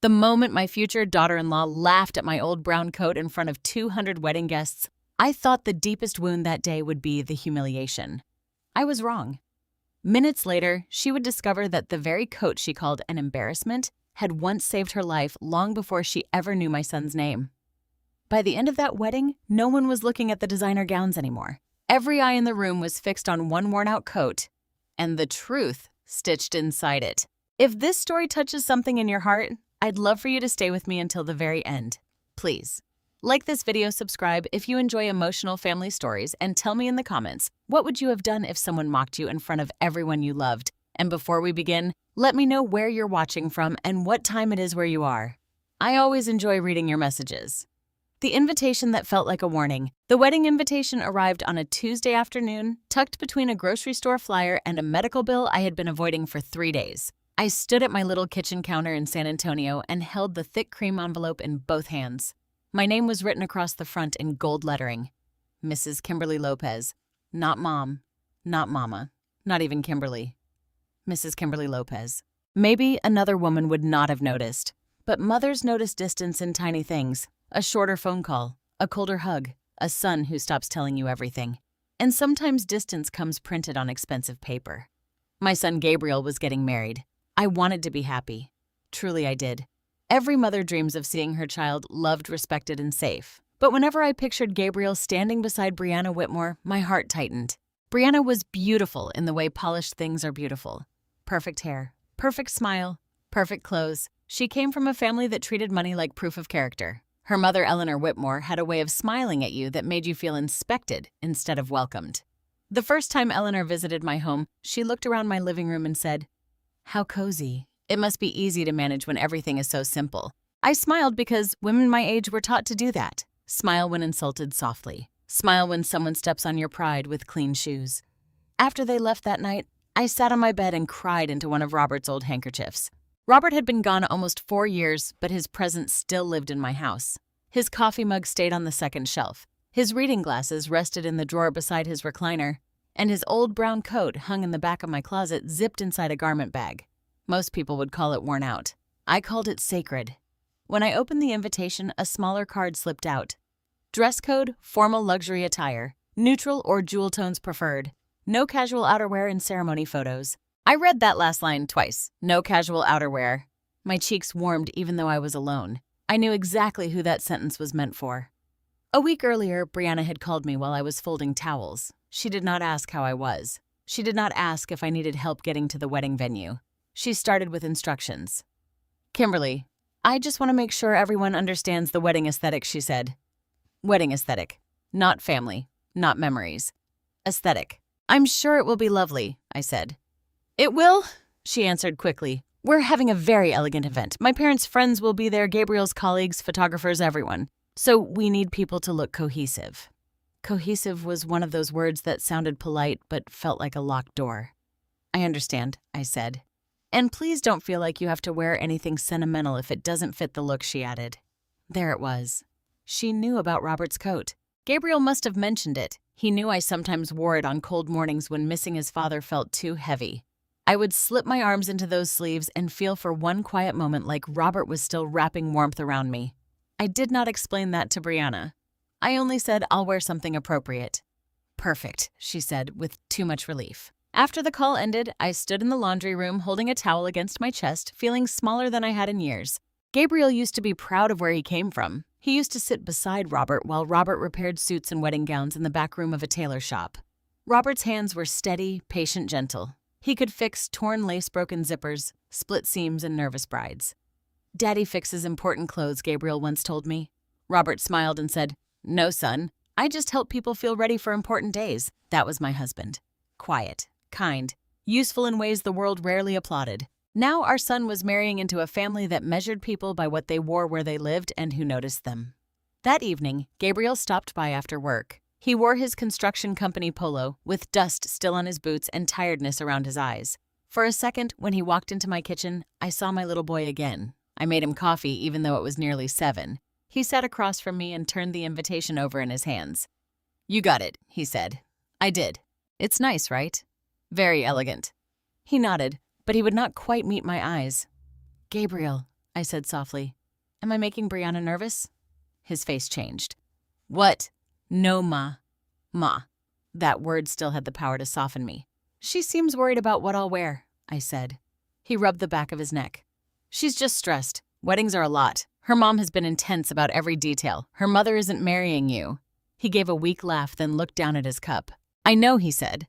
The moment my future daughter-in-law laughed at my old brown coat in front of 200 wedding guests, I thought the deepest wound that day would be the humiliation. I was wrong. Minutes later, she would discover that the very coat she called an embarrassment had once saved her life long before she ever knew my son's name. By the end of that wedding, no one was looking at the designer gowns anymore. Every eye in the room was fixed on one worn-out coat, and the truth stitched inside it. If this story touches something in your heart, I'd love for you to stay with me until the very end. Please, like this video, subscribe if you enjoy emotional family stories, and tell me in the comments, what would you have done if someone mocked you in front of everyone you loved? And before we begin, let me know where you're watching from and what time it is where you are. I always enjoy reading your messages. The invitation that felt like a warning. The wedding invitation arrived on a Tuesday afternoon, tucked between a grocery store flyer and a medical bill I had been avoiding for 3 days. I stood at my little kitchen counter in San Antonio and held the thick cream envelope in both hands. My name was written across the front in gold lettering. Mrs. Kimberly Lopez. Not Mom, not Mama, not even Kimberly. Mrs. Kimberly Lopez. Maybe another woman would not have noticed, but mothers notice distance in tiny things. A shorter phone call, a colder hug, a son who stops telling you everything. And sometimes distance comes printed on expensive paper. My son Gabriel was getting married. I wanted to be happy. Truly I did. Every mother dreams of seeing her child loved, respected, and safe. But whenever I pictured Gabriel standing beside Brianna Whitmore, my heart tightened. Brianna was beautiful in the way polished things are beautiful. Perfect hair, perfect smile, perfect clothes. She came from a family that treated money like proof of character. Her mother, Eleanor Whitmore, had a way of smiling at you that made you feel inspected instead of welcomed. The first time Eleanor visited my home, she looked around my living room and said, "How cozy. It must be easy to manage when everything is so simple." I smiled because women my age were taught to do that. Smile when insulted softly. Smile when someone steps on your pride with clean shoes. After they left that night, I sat on my bed and cried into one of Robert's old handkerchiefs. Robert had been gone almost 4 years, but his presence still lived in my house. His coffee mug stayed on the second shelf. His reading glasses rested in the drawer beside his recliner, and his old brown coat hung in the back of my closet, zipped inside a garment bag. Most people would call it worn out. I called it sacred. When I opened the invitation, a smaller card slipped out. Dress code, formal luxury attire, neutral or jewel tones preferred. No casual outerwear in ceremony photos. I read that last line twice. No casual outerwear. My cheeks warmed even though I was alone. I knew exactly who that sentence was meant for. A week earlier, Brianna had called me while I was folding towels. She did not ask how I was. She did not ask if I needed help getting to the wedding venue. She started with instructions. "Kimberly, I just want to make sure everyone understands the wedding aesthetic," she said. Wedding aesthetic. Not family. Not memories. Aesthetic. "I'm sure it will be lovely," I said. "It will," she answered quickly. "We're having a very elegant event. My parents' friends will be there, Gabriel's colleagues, photographers, everyone. So we need people to look cohesive." Cohesive was one of those words that sounded polite but felt like a locked door. "I understand," I said. "And please don't feel like you have to wear anything sentimental if it doesn't fit the look," she added. There it was. She knew about Robert's coat. Gabriel must have mentioned it. He knew I sometimes wore it on cold mornings when missing his father felt too heavy. I would slip my arms into those sleeves and feel for one quiet moment like Robert was still wrapping warmth around me. I did not explain that to Brianna. I only said, "I'll wear something appropriate." "Perfect," she said with too much relief. After the call ended, I stood in the laundry room holding a towel against my chest, feeling smaller than I had in years. Gabriel used to be proud of where he came from. He used to sit beside Robert while Robert repaired suits and wedding gowns in the back room of a tailor shop. Robert's hands were steady, patient, gentle. He could fix torn lace-broken zippers, split seams, and nervous brides. "Daddy fixes important clothes," Gabriel once told me. Robert smiled and said, "No, son. I just help people feel ready for important days." That was my husband. Quiet, kind, useful in ways the world rarely applauded. Now our son was marrying into a family that measured people by what they wore where they lived and who noticed them. That evening, Gabriel stopped by after work. He wore his construction company polo, with dust still on his boots and tiredness around his eyes. For a second, when he walked into my kitchen, I saw my little boy again. I made him coffee even though it was nearly 7. He sat across from me and turned the invitation over in his hands. "You got it," he said. I did. "It's nice, right?" "Very elegant." He nodded, but he would not quite meet my eyes. "Gabriel, I said softly. Am I making Brianna nervous? His face changed. What? No, Ma. Ma. That word still had the power to soften me. She seems worried about what I'll wear, I said. He rubbed the back of his neck. She's just stressed. Weddings are a lot. Her mom has been intense about every detail. Her mother isn't marrying you. He gave a weak laugh, then looked down at his cup. I know, he said.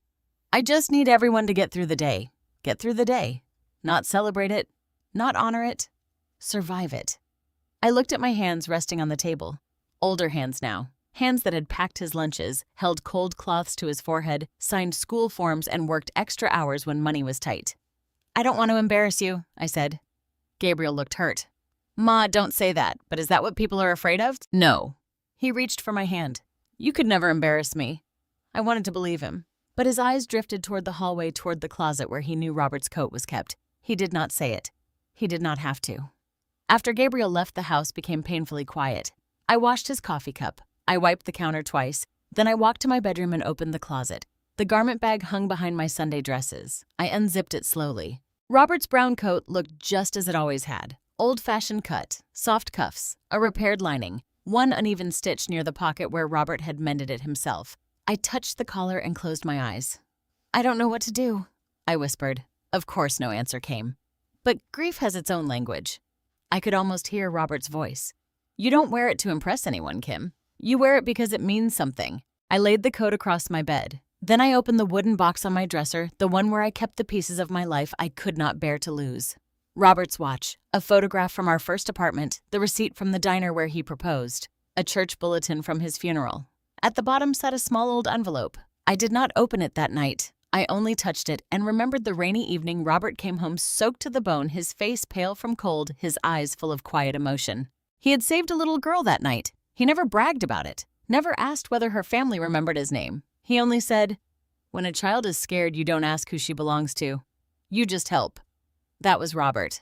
I just need everyone to get through the day. Get through the day. Not celebrate it. Not honor it. Survive it. I looked at my hands resting on the table. Older hands now. Hands that had packed his lunches, held cold cloths to his forehead, signed school forms, and worked extra hours when money was tight. I don't want to embarrass you, I said. Gabriel looked hurt. Ma, don't say that, but is that what people are afraid of? No. He reached for my hand. You could never embarrass me. I wanted to believe him, but his eyes drifted toward the hallway toward the closet where he knew Robert's coat was kept. He did not say it. He did not have to. After Gabriel left, the house became painfully quiet. I washed his coffee cup. I wiped the counter twice. Then I walked to my bedroom and opened the closet. The garment bag hung behind my Sunday dresses. I unzipped it slowly. Robert's brown coat looked just as it always had. Old-fashioned cut, soft cuffs, a repaired lining, one uneven stitch near the pocket where Robert had mended it himself. I touched the collar and closed my eyes. I don't know what to do, I whispered. Of course no answer came. But grief has its own language. I could almost hear Robert's voice. You don't wear it to impress anyone, Kim. You wear it because it means something. I laid the coat across my bed. Then I opened the wooden box on my dresser, the one where I kept the pieces of my life I could not bear to lose. Robert's watch, a photograph from our first apartment, the receipt from the diner where he proposed, a church bulletin from his funeral. At the bottom sat a small old envelope. I did not open it that night. I only touched it and remembered the rainy evening Robert came home soaked to the bone, his face pale from cold, his eyes full of quiet emotion. He had saved a little girl that night. He never bragged about it, never asked whether her family remembered his name. He only said, when a child is scared, you don't ask who she belongs to. You just help. That was Robert.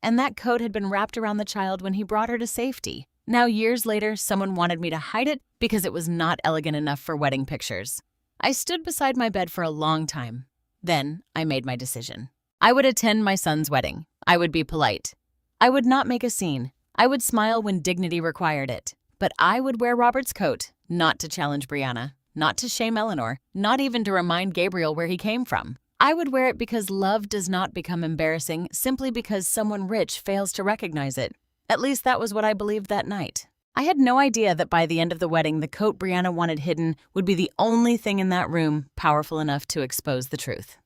And that coat had been wrapped around the child when he brought her to safety. Now, years later, someone wanted me to hide it because it was not elegant enough for wedding pictures. I stood beside my bed for a long time. Then I made my decision. I would attend my son's wedding. I would be polite. I would not make a scene. I would smile when dignity required it. But I would wear Robert's coat, not to challenge Brianna, not to shame Eleanor, not even to remind Gabriel where he came from. I would wear it because love does not become embarrassing simply because someone rich fails to recognize it. At least that was what I believed that night. I had no idea that by the end of the wedding, the coat Brianna wanted hidden would be the only thing in that room powerful enough to expose the truth.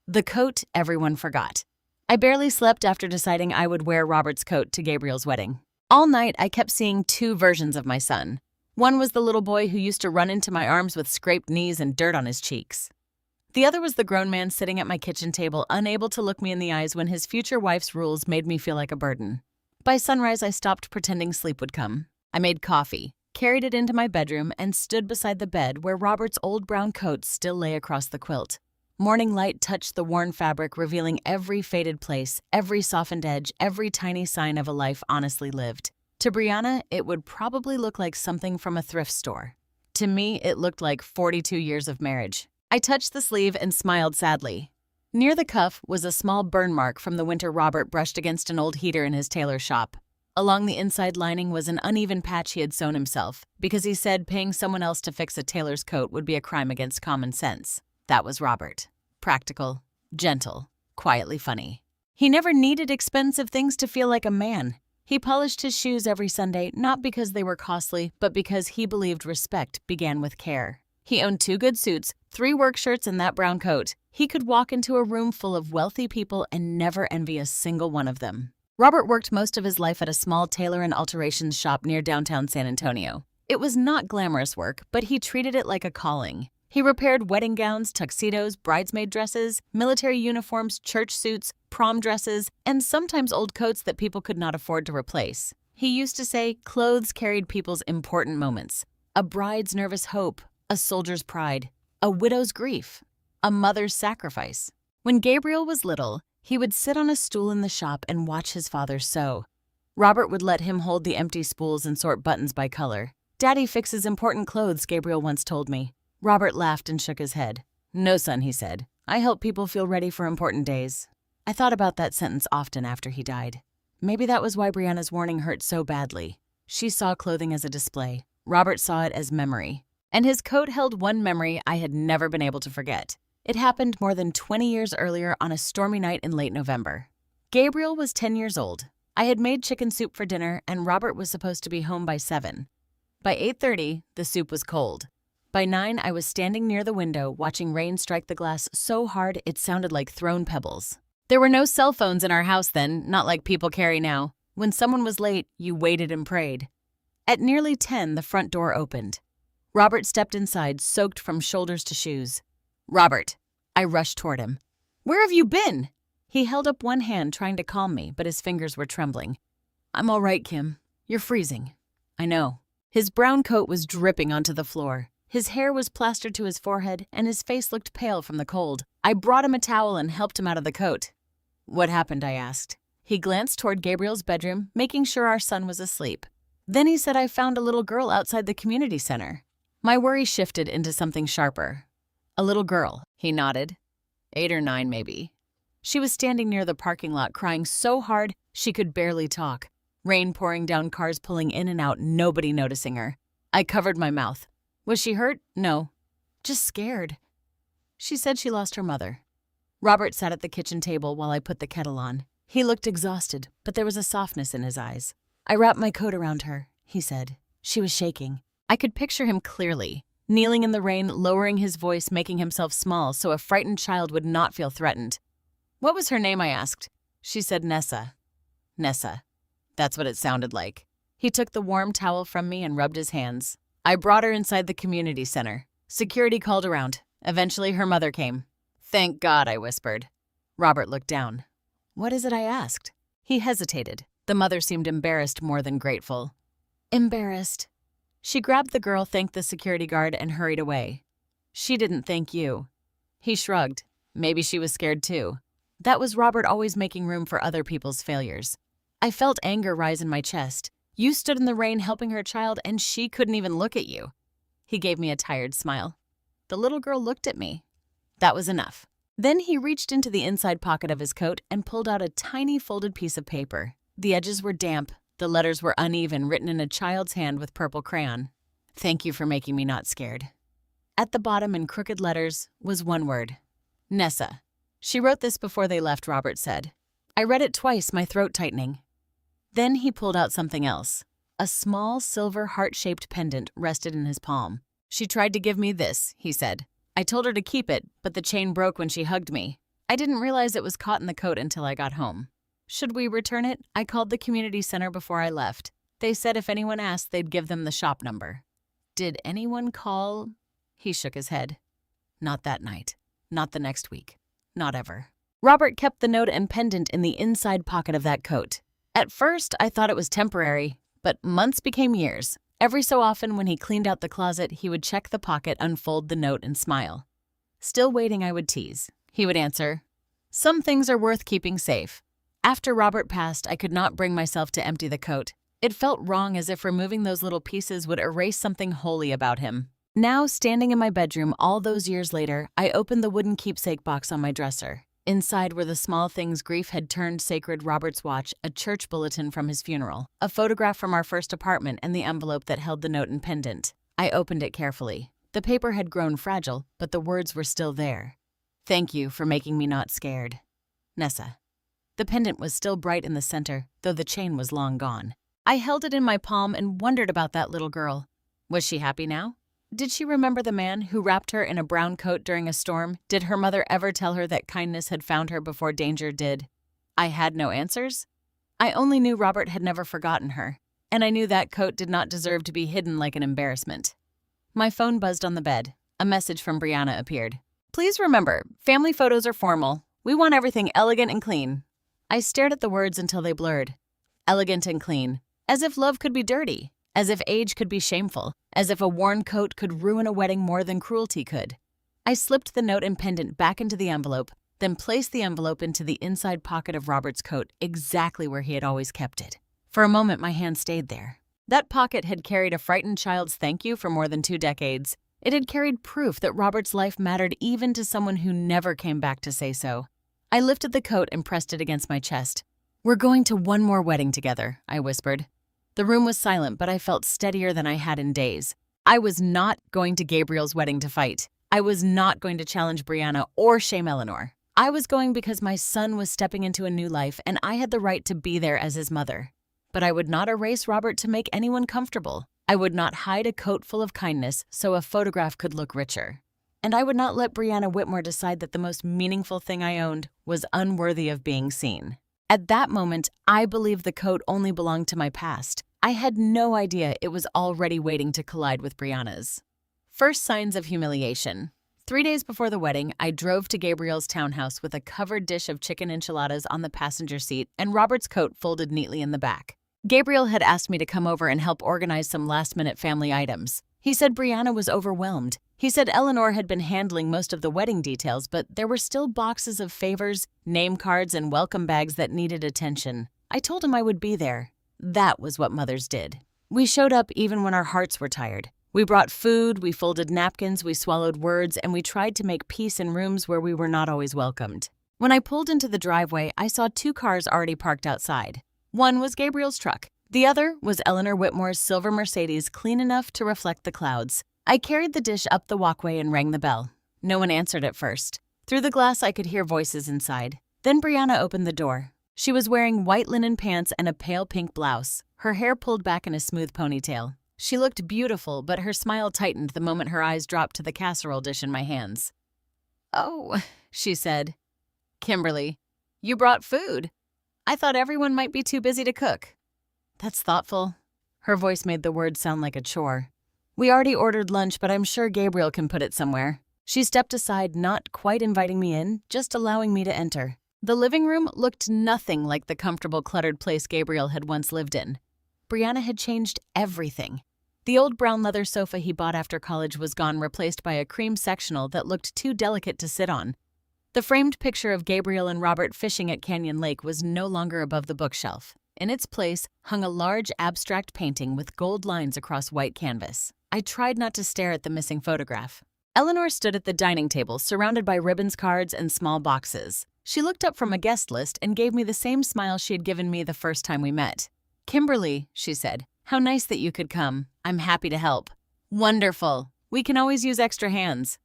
The coat everyone forgot. I barely slept after deciding I would wear Robert's coat to Gabriel's wedding. All night, I kept seeing two versions of my son. One was the little boy who used to run into my arms with scraped knees and dirt on his cheeks. The other was the grown man sitting at my kitchen table, unable to look me in the eyes when his future wife's rules made me feel like a burden. By sunrise, I stopped pretending sleep would come. I made coffee, carried it into my bedroom, and stood beside the bed where Robert's old brown coat still lay across the quilt. Morning light touched the worn fabric, revealing every faded place, every softened edge, every tiny sign of a life honestly lived. To Brianna, it would probably look like something from a thrift store. To me, it looked like 42 years of marriage. I touched the sleeve and smiled sadly. Near the cuff was a small burn mark from the winter Robert brushed against an old heater in his tailor's shop. Along the inside lining was an uneven patch he had sewn himself, because he said paying someone else to fix a tailor's coat would be a crime against common sense. That was Robert. Practical, gentle, quietly funny. He never needed expensive things to feel like a man. He polished his shoes every Sunday, not because they were costly, but because he believed respect began with care. He owned 2 good suits, 3 work shirts, and that brown coat. He could walk into a room full of wealthy people and never envy a single one of them. Robert worked most of his life at a small tailor and alterations shop near downtown San Antonio. It was not glamorous work, but he treated it like a calling. He repaired wedding gowns, tuxedos, bridesmaid dresses, military uniforms, church suits, prom dresses, and sometimes old coats that people could not afford to replace. He used to say clothes carried people's important moments. A bride's nervous hope, a soldier's pride, a widow's grief, a mother's sacrifice. When Gabriel was little, he would sit on a stool in the shop and watch his father sew. Robert would let him hold the empty spools and sort buttons by color. "Daddy fixes important clothes," Gabriel once told me. Robert laughed and shook his head. "No, son," he said. "I help people feel ready for important days." I thought about that sentence often after he died. Maybe that was why Brianna's warning hurt so badly. She saw clothing as a display. Robert saw it as memory. And his coat held one memory I had never been able to forget. It happened more than 20 years earlier on a stormy night in late November. Gabriel was 10 years old. I had made chicken soup for dinner, and Robert was supposed to be home by 7. By 8:30, the soup was cold. By 9, I was standing near the window watching rain strike the glass so hard it sounded like thrown pebbles. There were no cell phones in our house then, not like people carry now. When someone was late, you waited and prayed. At nearly 10, the front door opened. Robert stepped inside, soaked from shoulders to shoes. "Robert." I rushed toward him. "Where have you been?" He held up one hand trying to calm me, but his fingers were trembling. "I'm all right, Kim. You're freezing." "I know." His brown coat was dripping onto the floor. His hair was plastered to his forehead, and his face looked pale from the cold. I brought him a towel and helped him out of the coat. "What happened?" I asked. He glanced toward Gabriel's bedroom, making sure our son was asleep. Then he said I found a little girl outside the community center. My worry shifted into something sharper. "A little girl," he nodded. 8 or 9, maybe. She was standing near the parking lot crying so hard she could barely talk. Rain pouring down, cars pulling in and out, nobody noticing her. I covered my mouth. "Was she hurt?" "No. Just scared." She said she lost her mother. Robert sat at the kitchen table while I put the kettle on. He looked exhausted, but there was a softness in his eyes. "I wrapped my coat around her," he said. She was shaking. I could picture him clearly, kneeling in the rain, lowering his voice, making himself small so a frightened child would not feel threatened. "What was her name?" I asked. She said Nessa. Nessa. That's what it sounded like. He took the warm towel from me and rubbed his hands. "I brought her inside the community center. Security called around. Eventually her mother came." "Thank God," I whispered. Robert looked down. "What is it?" I asked. He hesitated. The mother seemed embarrassed more than grateful. "Embarrassed." She grabbed the girl, thanked the security guard, and hurried away. "She didn't thank you." He shrugged. Maybe she was scared too. That was Robert always making room for other people's failures. I felt anger rise in my chest. You stood in the rain helping her child, and she couldn't even look at you. He gave me a tired smile. The little girl looked at me. That was enough. Then he reached into the inside pocket of his coat and pulled out a tiny folded piece of paper. The edges were damp. The letters were uneven, written in a child's hand with purple crayon. "Thank you for making me not scared." At the bottom in crooked letters was one word. Nessa. She wrote this before they left, Robert said. I read it twice, my throat tightening. Then he pulled out something else. A small silver heart-shaped pendant rested in his palm. "She tried to give me this," he said. "I told her to keep it, but the chain broke when she hugged me. I didn't realize it was caught in the coat until I got home. Should we return it? I called the community center before I left. They said if anyone asked, they'd give them the shop number." "Did anyone call?" He shook his head. "Not that night. Not the next week. Not ever." Robert kept the note and pendant in the inside pocket of that coat. At first, I thought it was temporary, but months became years. Every so often, when he cleaned out the closet, he would check the pocket, unfold the note, and smile. Still waiting, I would tease. He would answer, "Some things are worth keeping safe." After Robert passed, I could not bring myself to empty the coat. It felt wrong, as if removing those little pieces would erase something holy about him. Now, standing in my bedroom all those years later, I opened the wooden keepsake box on my dresser. Inside were the small things grief had turned sacred: Robert's watch, a church bulletin from his funeral, a photograph from our first apartment, and the envelope that held the note and pendant. I opened it carefully. The paper had grown fragile, but the words were still there. "Thank you for making me not scared. Nessa." The pendant was still bright in the center, though the chain was long gone. I held it in my palm and wondered about that little girl. Was she happy now? Did she remember the man who wrapped her in a brown coat during a storm? Did her mother ever tell her that kindness had found her before danger did? I had no answers. I only knew Robert had never forgotten her, and I knew that coat did not deserve to be hidden like an embarrassment. My phone buzzed on the bed. A message from Brianna appeared. "Please remember, family photos are formal. We want everything elegant and clean." I stared at the words until they blurred. Elegant and clean. As if love could be dirty. As if age could be shameful. As if a worn coat could ruin a wedding more than cruelty could. I slipped the note and pendant back into the envelope, then placed the envelope into the inside pocket of Robert's coat, exactly where he had always kept it. For a moment, my hand stayed there. That pocket had carried a frightened child's thank you for more than 2 decades. It had carried proof that Robert's life mattered even to someone who never came back to say so. I lifted the coat and pressed it against my chest. "We're going to one more wedding together," I whispered. The room was silent, but I felt steadier than I had in days. I was not going to Gabriel's wedding to fight. I was not going to challenge Brianna or shame Eleanor. I was going because my son was stepping into a new life and I had the right to be there as his mother. But I would not erase Robert to make anyone comfortable. I would not hide a coat full of kindness so a photograph could look richer. And I would not let Brianna Whitmore decide that the most meaningful thing I owned was unworthy of being seen. At that moment, I believed the coat only belonged to my past. I had no idea it was already waiting to collide with Brianna's. First signs of humiliation. 3 days before the wedding, I drove to Gabriel's townhouse with a covered dish of chicken enchiladas on the passenger seat and Robert's coat folded neatly in the back. Gabriel had asked me to come over and help organize some last-minute family items. He said Brianna was overwhelmed. He said Eleanor had been handling most of the wedding details, but there were still boxes of favors, name cards, and welcome bags that needed attention. I told him I would be there. That was what mothers did. We showed up even when our hearts were tired. We brought food, we folded napkins, we swallowed words, and we tried to make peace in rooms where we were not always welcomed. When I pulled into the driveway, I saw 2 cars already parked outside. One was Gabriel's truck. The other was Eleanor Whitmore's silver Mercedes, clean enough to reflect the clouds. I carried the dish up the walkway and rang the bell. No one answered at first. Through the glass, I could hear voices inside. Then Brianna opened the door. She was wearing white linen pants and a pale pink blouse, her hair pulled back in a smooth ponytail. She looked beautiful, but her smile tightened the moment her eyes dropped to the casserole dish in my hands. "Oh," she said. "Kimberly, you brought food. I thought everyone might be too busy to cook." "That's thoughtful." Her voice made the words sound like a chore. "We already ordered lunch, but I'm sure Gabriel can put it somewhere." She stepped aside, not quite inviting me in, just allowing me to enter. The living room looked nothing like the comfortable, cluttered place Gabriel had once lived in. Brianna had changed everything. The old brown leather sofa he bought after college was gone, replaced by a cream sectional that looked too delicate to sit on. The framed picture of Gabriel and Robert fishing at Canyon Lake was no longer above the bookshelf. In its place hung a large abstract painting with gold lines across white canvas. I tried not to stare at the missing photograph. Eleanor stood at the dining table, surrounded by ribbons, cards, and small boxes. She looked up from a guest list and gave me the same smile she had given me the first time we met. "Kimberly," she said, "how nice that you could come. I'm happy to help." "Wonderful. We can always use extra hands."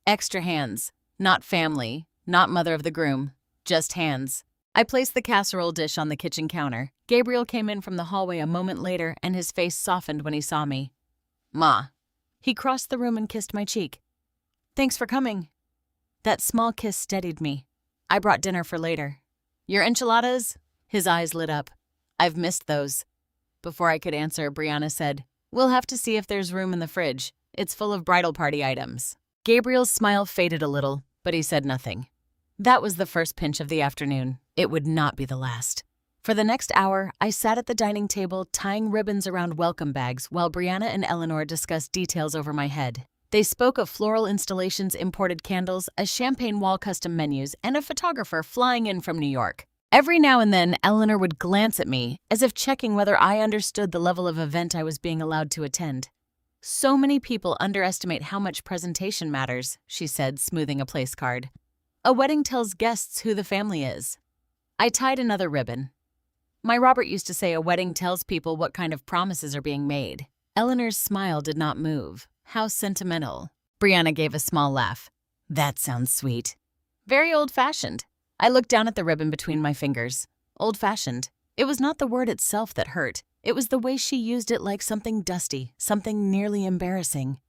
Extra hands. Not family, not mother of the groom. Just hands. I placed the casserole dish on the kitchen counter. Gabriel came in from the hallway a moment later, and his face softened when he saw me. "Ma." He crossed the room and kissed my cheek. "Thanks for coming." That small kiss steadied me. "I brought dinner for later." "Your enchiladas?" His eyes lit up. "I've missed those." Before I could answer, Brianna said, "We'll have to see if there's room in the fridge. It's full of bridal party items." Gabriel's smile faded a little, but he said nothing. That was the first pinch of the afternoon. It would not be the last. For the next hour, I sat at the dining table tying ribbons around welcome bags while Brianna and Eleanor discussed details over my head. They spoke of floral installations, imported candles, a champagne wall custom menus, and a photographer flying in from New York. Every now and then, Eleanor would glance at me, as if checking whether I understood the level of event I was being allowed to attend. "So many people underestimate how much presentation matters," she said, smoothing a place card. "A wedding tells guests who the family is." I tied another ribbon. "My Robert used to say a wedding tells people what kind of promises are being made." Eleanor's smile did not move. "How sentimental." Brianna gave a small laugh. "That sounds sweet." "Very old-fashioned." I looked down at the ribbon between my fingers. Old-fashioned. It was not the word itself that hurt. It was the way she used it, like something dusty, something nearly embarrassing.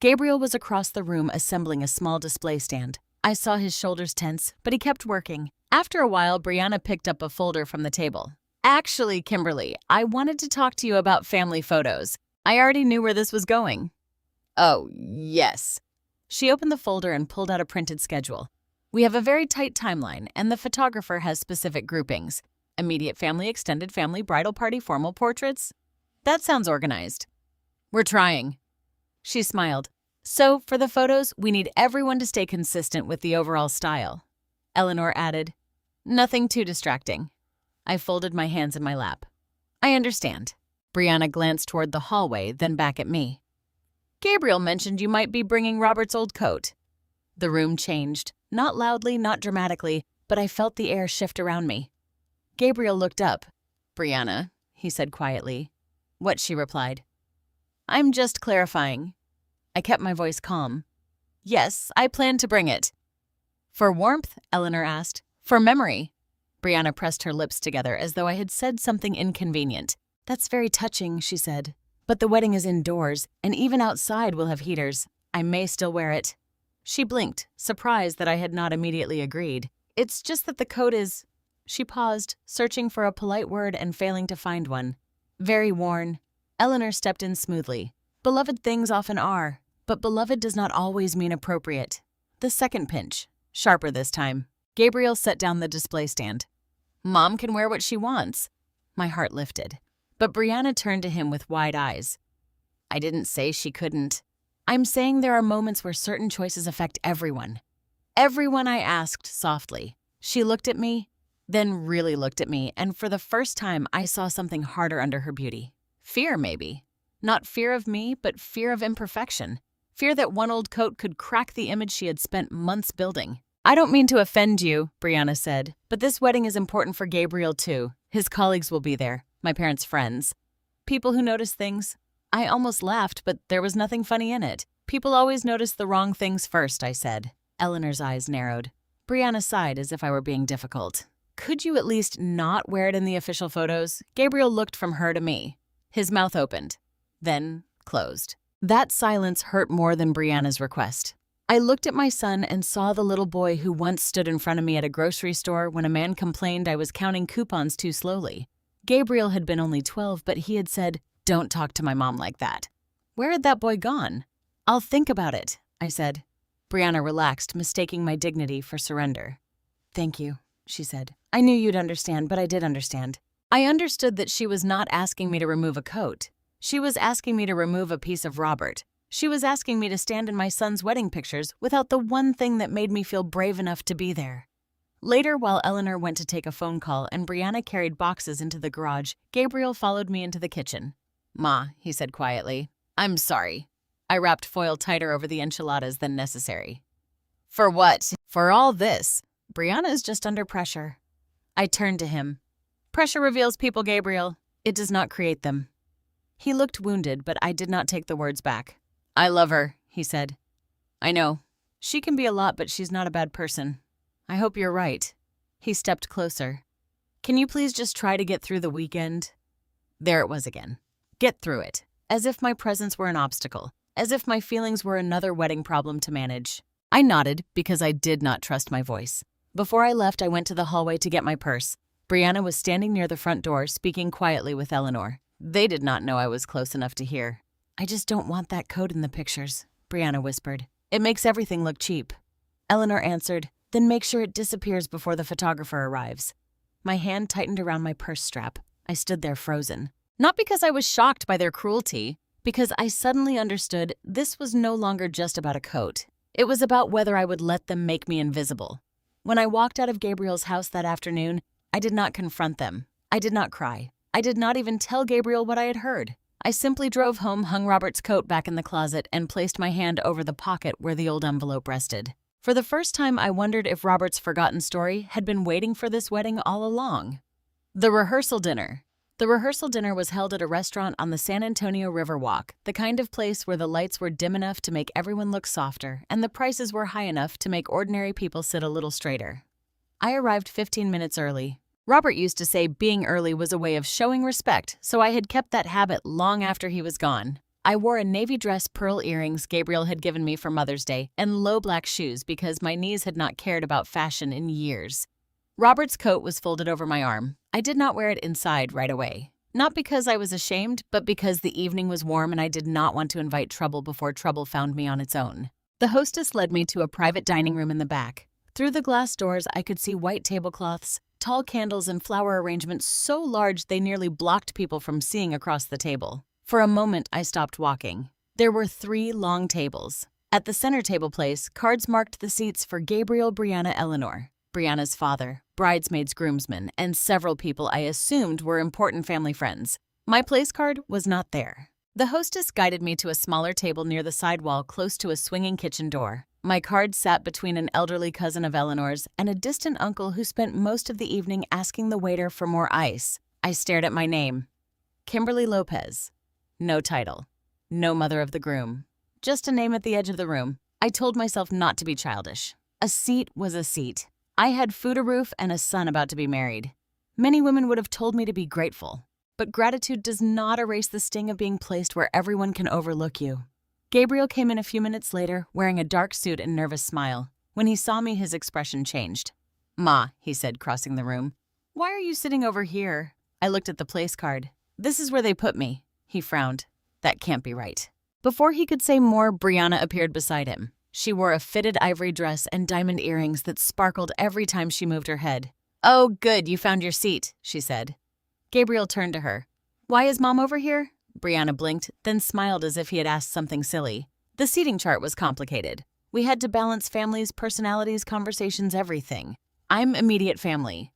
Gabriel was across the room assembling a small display stand. I saw his shoulders tense, but he kept working. After a while, Brianna picked up a folder from the table. "Actually, Kimberly, I wanted to talk to you about family photos. I already knew where this was going." "Oh, yes." She opened the folder and pulled out a printed schedule. "We have a very tight timeline, and the photographer has specific groupings. Immediate family, extended family, bridal party, formal portraits. That sounds organized." "We're trying." She smiled. "So, for the photos, we need everyone to stay consistent with the overall style." Eleanor added, "Nothing too distracting." I folded my hands in my lap. "I understand." Brianna glanced toward the hallway, then back at me. "Gabriel mentioned you might be bringing Robert's old coat." The room changed. Not loudly, not dramatically, but I felt the air shift around me. Gabriel looked up. "Brianna," he said quietly. "What?" she replied. "I'm just clarifying." I kept my voice calm. "Yes, I plan to bring it." "For warmth?" Eleanor asked. "For memory?" Brianna pressed her lips together as though I had said something inconvenient. "That's very touching," she said. "But the wedding is indoors, and even outside we'll have heaters. I may still wear it." She blinked, surprised that I had not immediately agreed. "It's just that the coat is—" She paused, searching for a polite word and failing to find one. "Very worn." Eleanor stepped in smoothly. "Beloved things often are, but beloved does not always mean appropriate." The second pinch, sharper this time. Gabriel set down the display stand. "Mom can wear what she wants." My heart lifted. But Brianna turned to him with wide eyes. "I didn't say she couldn't. I'm saying there are moments where certain choices affect everyone." "Everyone," I asked softly. She looked at me, then really looked at me, and for the first time I saw something harder under her beauty. Fear, maybe. Not fear of me, but fear of imperfection. Fear that one old coat could crack the image she had spent months building. "I don't mean to offend you," Brianna said, "but this wedding is important for Gabriel too. His colleagues will be there, my parents' friends. People who notice things." I almost laughed, but there was nothing funny in it. "People always notice the wrong things first," I said. Eleanor's eyes narrowed. Brianna sighed as if I were being difficult. "Could you at least not wear it in the official photos?" Gabriel looked from her to me. His mouth opened, then closed. That silence hurt more than Brianna's request. I looked at my son and saw the little boy who once stood in front of me at a grocery store when a man complained I was counting coupons too slowly. Gabriel had been only 12, but he had said, "Don't talk to my mom like that." Where had that boy gone? "I'll think about it," I said. Brianna relaxed, mistaking my dignity for surrender. "Thank you," she said. "I knew you'd understand, but I did understand." I understood that she was not asking me to remove a coat. She was asking me to remove a piece of Robert. She was asking me to stand in my son's wedding pictures without the one thing that made me feel brave enough to be there. Later, while Eleanor went to take a phone call and Brianna carried boxes into the garage, Gabriel followed me into the kitchen. "Ma," he said quietly, "I'm sorry." I wrapped foil tighter over the enchiladas than necessary. "For what?" "For all this. Brianna is just under pressure." I turned to him. "Pressure reveals people, Gabriel. It does not create them." He looked wounded, but I did not take the words back. "I love her," he said. "I know. She can be a lot, but she's not a bad person. I hope you're right." He stepped closer. "Can you please just try to get through the weekend?" There it was again. Get through it. As if my presence were an obstacle. As if my feelings were another wedding problem to manage. I nodded because I did not trust my voice. Before I left, I went to the hallway to get my purse. Brianna was standing near the front door, speaking quietly with Eleanor. They did not know I was close enough to hear. "I just don't want that coat in the pictures," Brianna whispered. "It makes everything look cheap." Eleanor answered, "Then make sure it disappears before the photographer arrives." My hand tightened around my purse strap. I stood there frozen. Not because I was shocked by their cruelty, because I suddenly understood this was no longer just about a coat. It was about whether I would let them make me invisible. When I walked out of Gabriel's house that afternoon, I did not confront them. I did not cry. I did not even tell Gabriel what I had heard. I simply drove home, hung Robert's coat back in the closet, and placed my hand over the pocket where the old envelope rested. For the first time, I wondered if Robert's forgotten story had been waiting for this wedding all along. The rehearsal dinner. The rehearsal dinner was held at a restaurant on the San Antonio Riverwalk, the kind of place where the lights were dim enough to make everyone look softer and the prices were high enough to make ordinary people sit a little straighter. I arrived 15 minutes early. Robert used to say being early was a way of showing respect, so I had kept that habit long after he was gone. I wore a navy dress, pearl earrings Gabriel had given me for Mother's Day, and low black shoes because my knees had not cared about fashion in years. Robert's coat was folded over my arm. I did not wear it inside right away. Not because I was ashamed, but because the evening was warm and I did not want to invite trouble before trouble found me on its own. The hostess led me to a private dining room in the back. Through the glass doors, I could see white tablecloths, tall candles, and flower arrangements so large they nearly blocked people from seeing across the table. For a moment, I stopped walking. There were 3 long tables. At the center table place, cards marked the seats for Gabriel, Brianna, Eleanor, Brianna's father, bridesmaids, groomsmen, and several people I assumed were important family friends. My place card was not there. The hostess guided me to a smaller table near the side wall close to a swinging kitchen door. My card sat between an elderly cousin of Eleanor's and a distant uncle who spent most of the evening asking the waiter for more ice. I stared at my name. Kimberly Lopez. No title. No mother of the groom. Just a name at the edge of the room. I told myself not to be childish. A seat was a seat. I had food, a roof, and a son about to be married. Many women would have told me to be grateful. But gratitude does not erase the sting of being placed where everyone can overlook you. Gabriel came in a few minutes later, wearing a dark suit and nervous smile. When he saw me, his expression changed. "Ma," he said, crossing the room. "Why are you sitting over here?" I looked at the place card. "This is where they put me." He frowned. "That can't be right." Before he could say more, Brianna appeared beside him. She wore a fitted ivory dress and diamond earrings that sparkled every time she moved her head. "Oh, good, you found your seat," she said. Gabriel turned to her. "Why is Mom over here?" Brianna blinked, then smiled as if he had asked something silly. The seating chart was complicated. We had to balance families, personalities, conversations, everything. "I'm immediate family."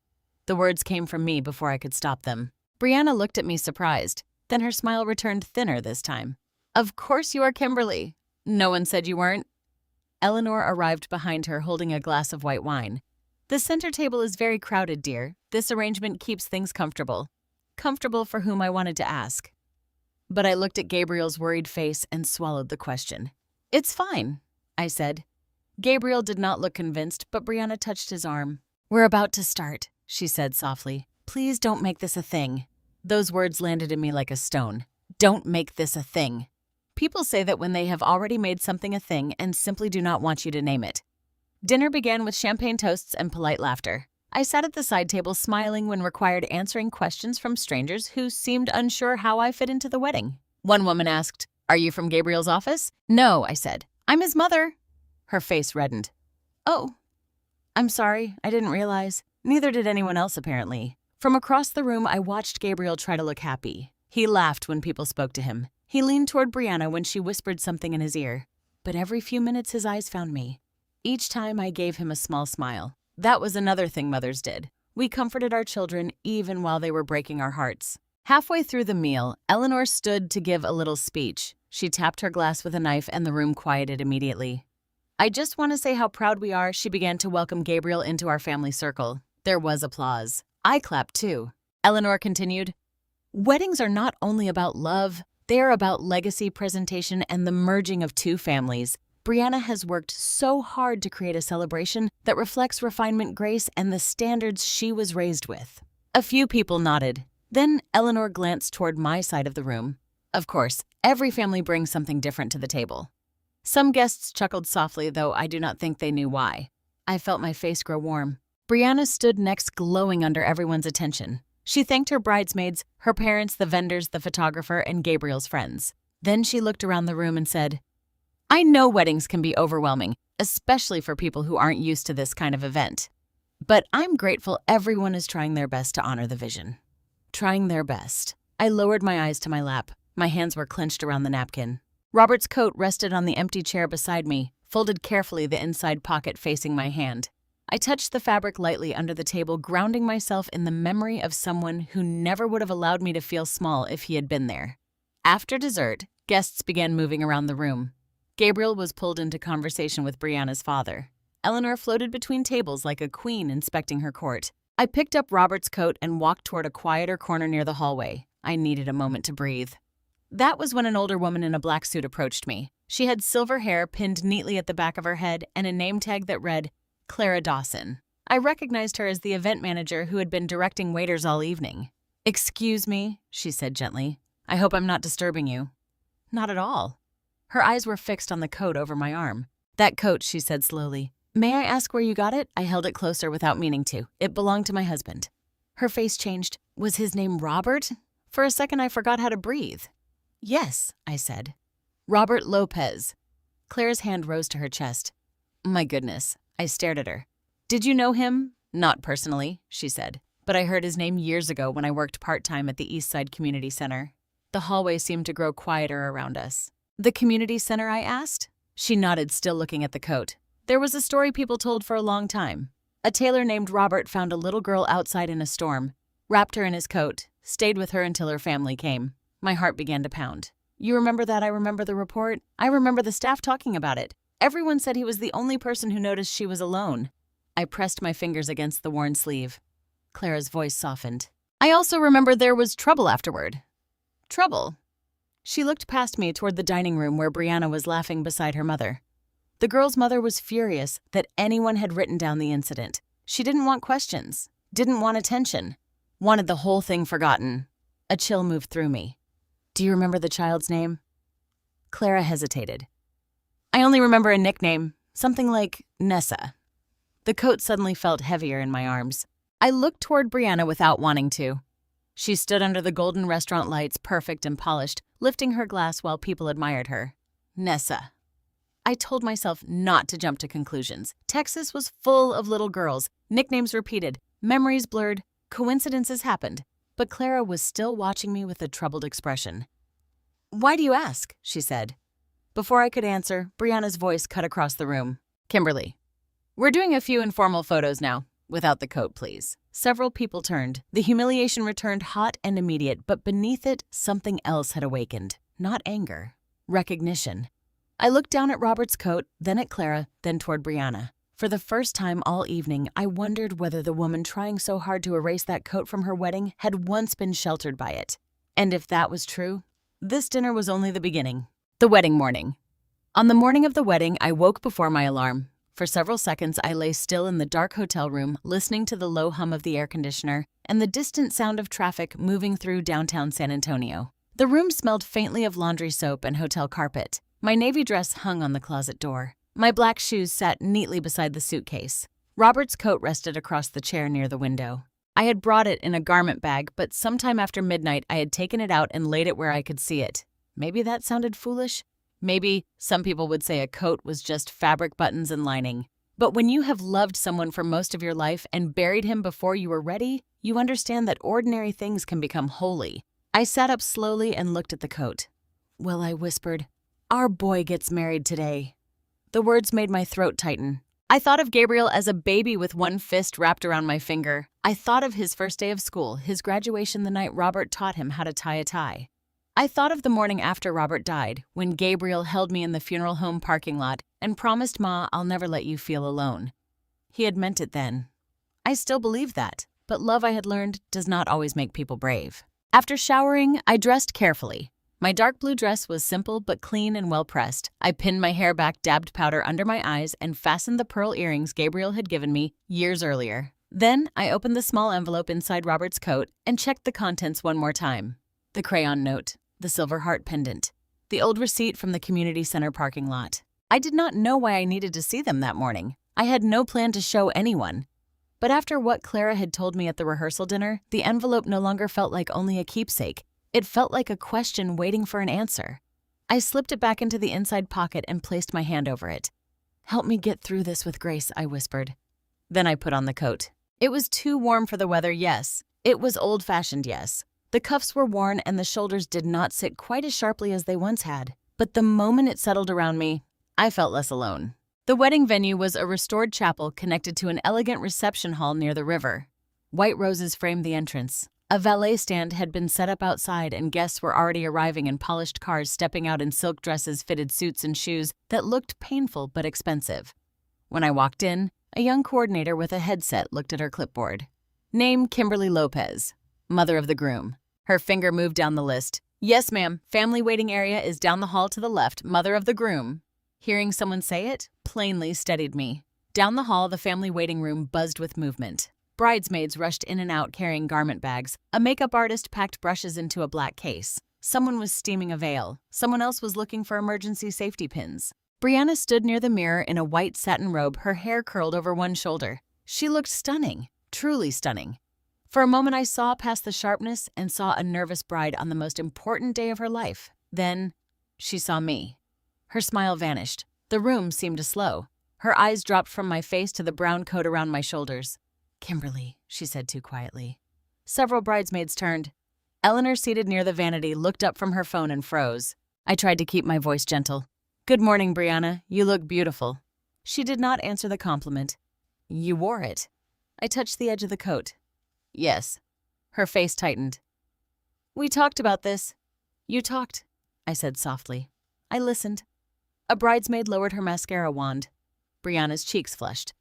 The words came from me before I could stop them. Brianna looked at me surprised. Then her smile returned thinner this time. "Of course you are Kimberly. No one said you weren't." Eleanor arrived behind her holding a glass of white wine. "The center table is very crowded, dear. This arrangement keeps things comfortable." Comfortable for whom I wanted to ask. But I looked at Gabriel's worried face and swallowed the question. "It's fine," I said. Gabriel did not look convinced, but Brianna touched his arm. "We're about to start," she said softly. "Please don't make this a thing." Those words landed in me like a stone. Don't make this a thing. People say that when they have already made something a thing and simply do not want you to name it. Dinner began with champagne toasts and polite laughter. I sat at the side table smiling when required answering questions from strangers who seemed unsure how I fit into the wedding. One woman asked, "Are you from Gabriel's office?" "No," I said. "I'm his mother." Her face reddened. "Oh, I'm sorry. I didn't realize." Neither did anyone else, apparently. From across the room, I watched Gabriel try to look happy. He laughed when people spoke to him. He leaned toward Brianna when she whispered something in his ear. But every few minutes, his eyes found me. Each time, I gave him a small smile. That was another thing mothers did. We comforted our children even while they were breaking our hearts. Halfway through the meal, Eleanor stood to give a little speech. She tapped her glass with a knife and the room quieted immediately. "I just want to say how proud we are," she began to welcome Gabriel into our family circle. There was applause. I clapped too. Eleanor continued, "Weddings are not only about love, they are about legacy, presentation, and the merging of two families. Brianna has worked so hard to create a celebration that reflects refinement, grace, and the standards she was raised with." A few people nodded. Then Eleanor glanced toward my side of the room. Of course, every family brings something different to the table. Some guests chuckled softly, though I do not think they knew why. I felt my face grow warm. Brianna stood next, glowing under everyone's attention. She thanked her bridesmaids, her parents, the vendors, the photographer, and Gabriel's friends. Then she looked around the room and said, "I know weddings can be overwhelming, especially for people who aren't used to this kind of event. But I'm grateful everyone is trying their best to honor the vision." Trying their best. I lowered my eyes to my lap. My hands were clenched around the napkin. Robert's coat rested on the empty chair beside me, folded carefully, the inside pocket facing my hand. I touched the fabric lightly under the table, grounding myself in the memory of someone who never would have allowed me to feel small if he had been there. After dessert, guests began moving around the room. Gabriel was pulled into conversation with Brianna's father. Eleanor floated between tables like a queen inspecting her court. I picked up Robert's coat and walked toward a quieter corner near the hallway. I needed a moment to breathe. That was when an older woman in a black suit approached me. She had silver hair pinned neatly at the back of her head and a name tag that read, Clara Dawson. I recognized her as the event manager who had been directing waiters all evening. "Excuse me," she said gently. "I hope I'm not disturbing you." "Not at all." Her eyes were fixed on the coat over my arm. "That coat," she said slowly. "May I ask where you got it?" I held it closer without meaning to. "It belonged to my husband." Her face changed. "Was his name Robert?" For a second, I forgot how to breathe. "Yes," I said. "Robert Lopez." Claire's hand rose to her chest. "My goodness." I stared at her. "Did you know him?" "Not personally," she said. "But I heard his name years ago when I worked part-time at the East Side Community Center." The hallway seemed to grow quieter around us. "The community center?" I asked. She nodded, still looking at the coat. "There was a story people told for a long time. A tailor named Robert found a little girl outside in a storm, wrapped her in his coat, stayed with her until her family came." My heart began to pound. "You remember that?" I remember the report. I remember the staff talking about it. Everyone said he was the only person who noticed she was alone. I pressed my fingers against the worn sleeve. Clara's voice softened. I also remember there was trouble afterward. Trouble? She looked past me toward the dining room where Brianna was laughing beside her mother. The girl's mother was furious that anyone had written down the incident. She didn't want questions, didn't want attention, wanted the whole thing forgotten. A chill moved through me. Do you remember the child's name? Clara hesitated. I only remember a nickname, something like Nessa. The coat suddenly felt heavier in my arms. I looked toward Brianna without wanting to. She stood under the golden restaurant lights, perfect and polished, lifting her glass while people admired her. Nessa. I told myself not to jump to conclusions. Texas was full of little girls, nicknames repeated, memories blurred, coincidences happened. But Clara was still watching me with a troubled expression. Why do you ask? She said. Before I could answer, Brianna's voice cut across the room. Kimberly, we're doing a few informal photos now. Without the coat, please. Several people turned. The humiliation returned hot and immediate, but beneath it, something else had awakened. Not anger. Recognition. I looked down at Robert's coat, then at Clara, then toward Brianna. For the first time all evening, I wondered whether the woman trying so hard to erase that coat from her wedding had once been sheltered by it. And if that was true, this dinner was only the beginning. The wedding morning. On the morning of the wedding, I woke before my alarm. For several seconds, I lay still in the dark hotel room, listening to the low hum of the air conditioner and the distant sound of traffic moving through downtown San Antonio. The room smelled faintly of laundry soap and hotel carpet. My navy dress hung on the closet door. My black shoes sat neatly beside the suitcase. Robert's coat rested across the chair near the window. I had brought it in a garment bag, but sometime after midnight, I had taken it out and laid it where I could see it. Maybe that sounded foolish. Maybe some people would say a coat was just fabric buttons and lining. But when you have loved someone for most of your life and buried him before you were ready, you understand that ordinary things can become holy. I sat up slowly and looked at the coat. Well, I whispered, our boy gets married today. The words made my throat tighten. I thought of Gabriel as a baby with one fist wrapped around my finger. I thought of his first day of school, his graduation the night Robert taught him how to tie a tie. I thought of the morning after Robert died, when Gabriel held me in the funeral home parking lot and promised Ma, I'll never let you feel alone. He had meant it then. I still believed that, but love, I had learned, does not always make people brave. After showering, I dressed carefully. My dark blue dress was simple but clean and well-pressed. I pinned my hair back, dabbed powder under my eyes, and fastened the pearl earrings Gabriel had given me years earlier. Then I opened the small envelope inside Robert's coat and checked the contents one more time. The crayon note. The silver heart pendant, the old receipt from the community center parking lot. I did not know why I needed to see them that morning. I had no plan to show anyone. But after what Clara had told me at the rehearsal dinner, the envelope no longer felt like only a keepsake. It felt like a question waiting for an answer. I slipped it back into the inside pocket and placed my hand over it. Help me get through this with grace, I whispered. Then I put on the coat. It was too warm for the weather, yes. It was old-fashioned, yes. The cuffs were worn and the shoulders did not sit quite as sharply as they once had. But the moment it settled around me, I felt less alone. The wedding venue was a restored chapel connected to an elegant reception hall near the river. White roses framed the entrance. A valet stand had been set up outside and guests were already arriving in polished cars, stepping out in silk dresses, fitted suits, and shoes that looked painful but expensive. When I walked in, a young coordinator with a headset looked at her clipboard. Name Kimberly Lopez. Mother of the groom. Her finger moved down the list. Yes, ma'am. Family waiting area is down the hall to the left. Mother of the groom. Hearing someone say it plainly steadied me. Down the hall, the family waiting room buzzed with movement. Bridesmaids rushed in and out carrying garment bags. A makeup artist packed brushes into a black case. Someone was steaming a veil. Someone else was looking for emergency safety pins. Brianna stood near the mirror in a white satin robe, her hair curled over one shoulder. She looked stunning, truly stunning. For a moment, I saw past the sharpness and saw a nervous bride on the most important day of her life. Then, she saw me. Her smile vanished. The room seemed to slow. Her eyes dropped from my face to the brown coat around my shoulders. Kimberly, she said too quietly. Several bridesmaids turned. Eleanor, seated near the vanity, looked up from her phone and froze. I tried to keep my voice gentle. Good morning, Brianna. You look beautiful. She did not answer the compliment. You wore it. I touched the edge of the coat. Yes. Her face tightened. We talked about this. You talked, I said softly. I listened. A bridesmaid lowered her mascara wand. Brianna's cheeks flushed.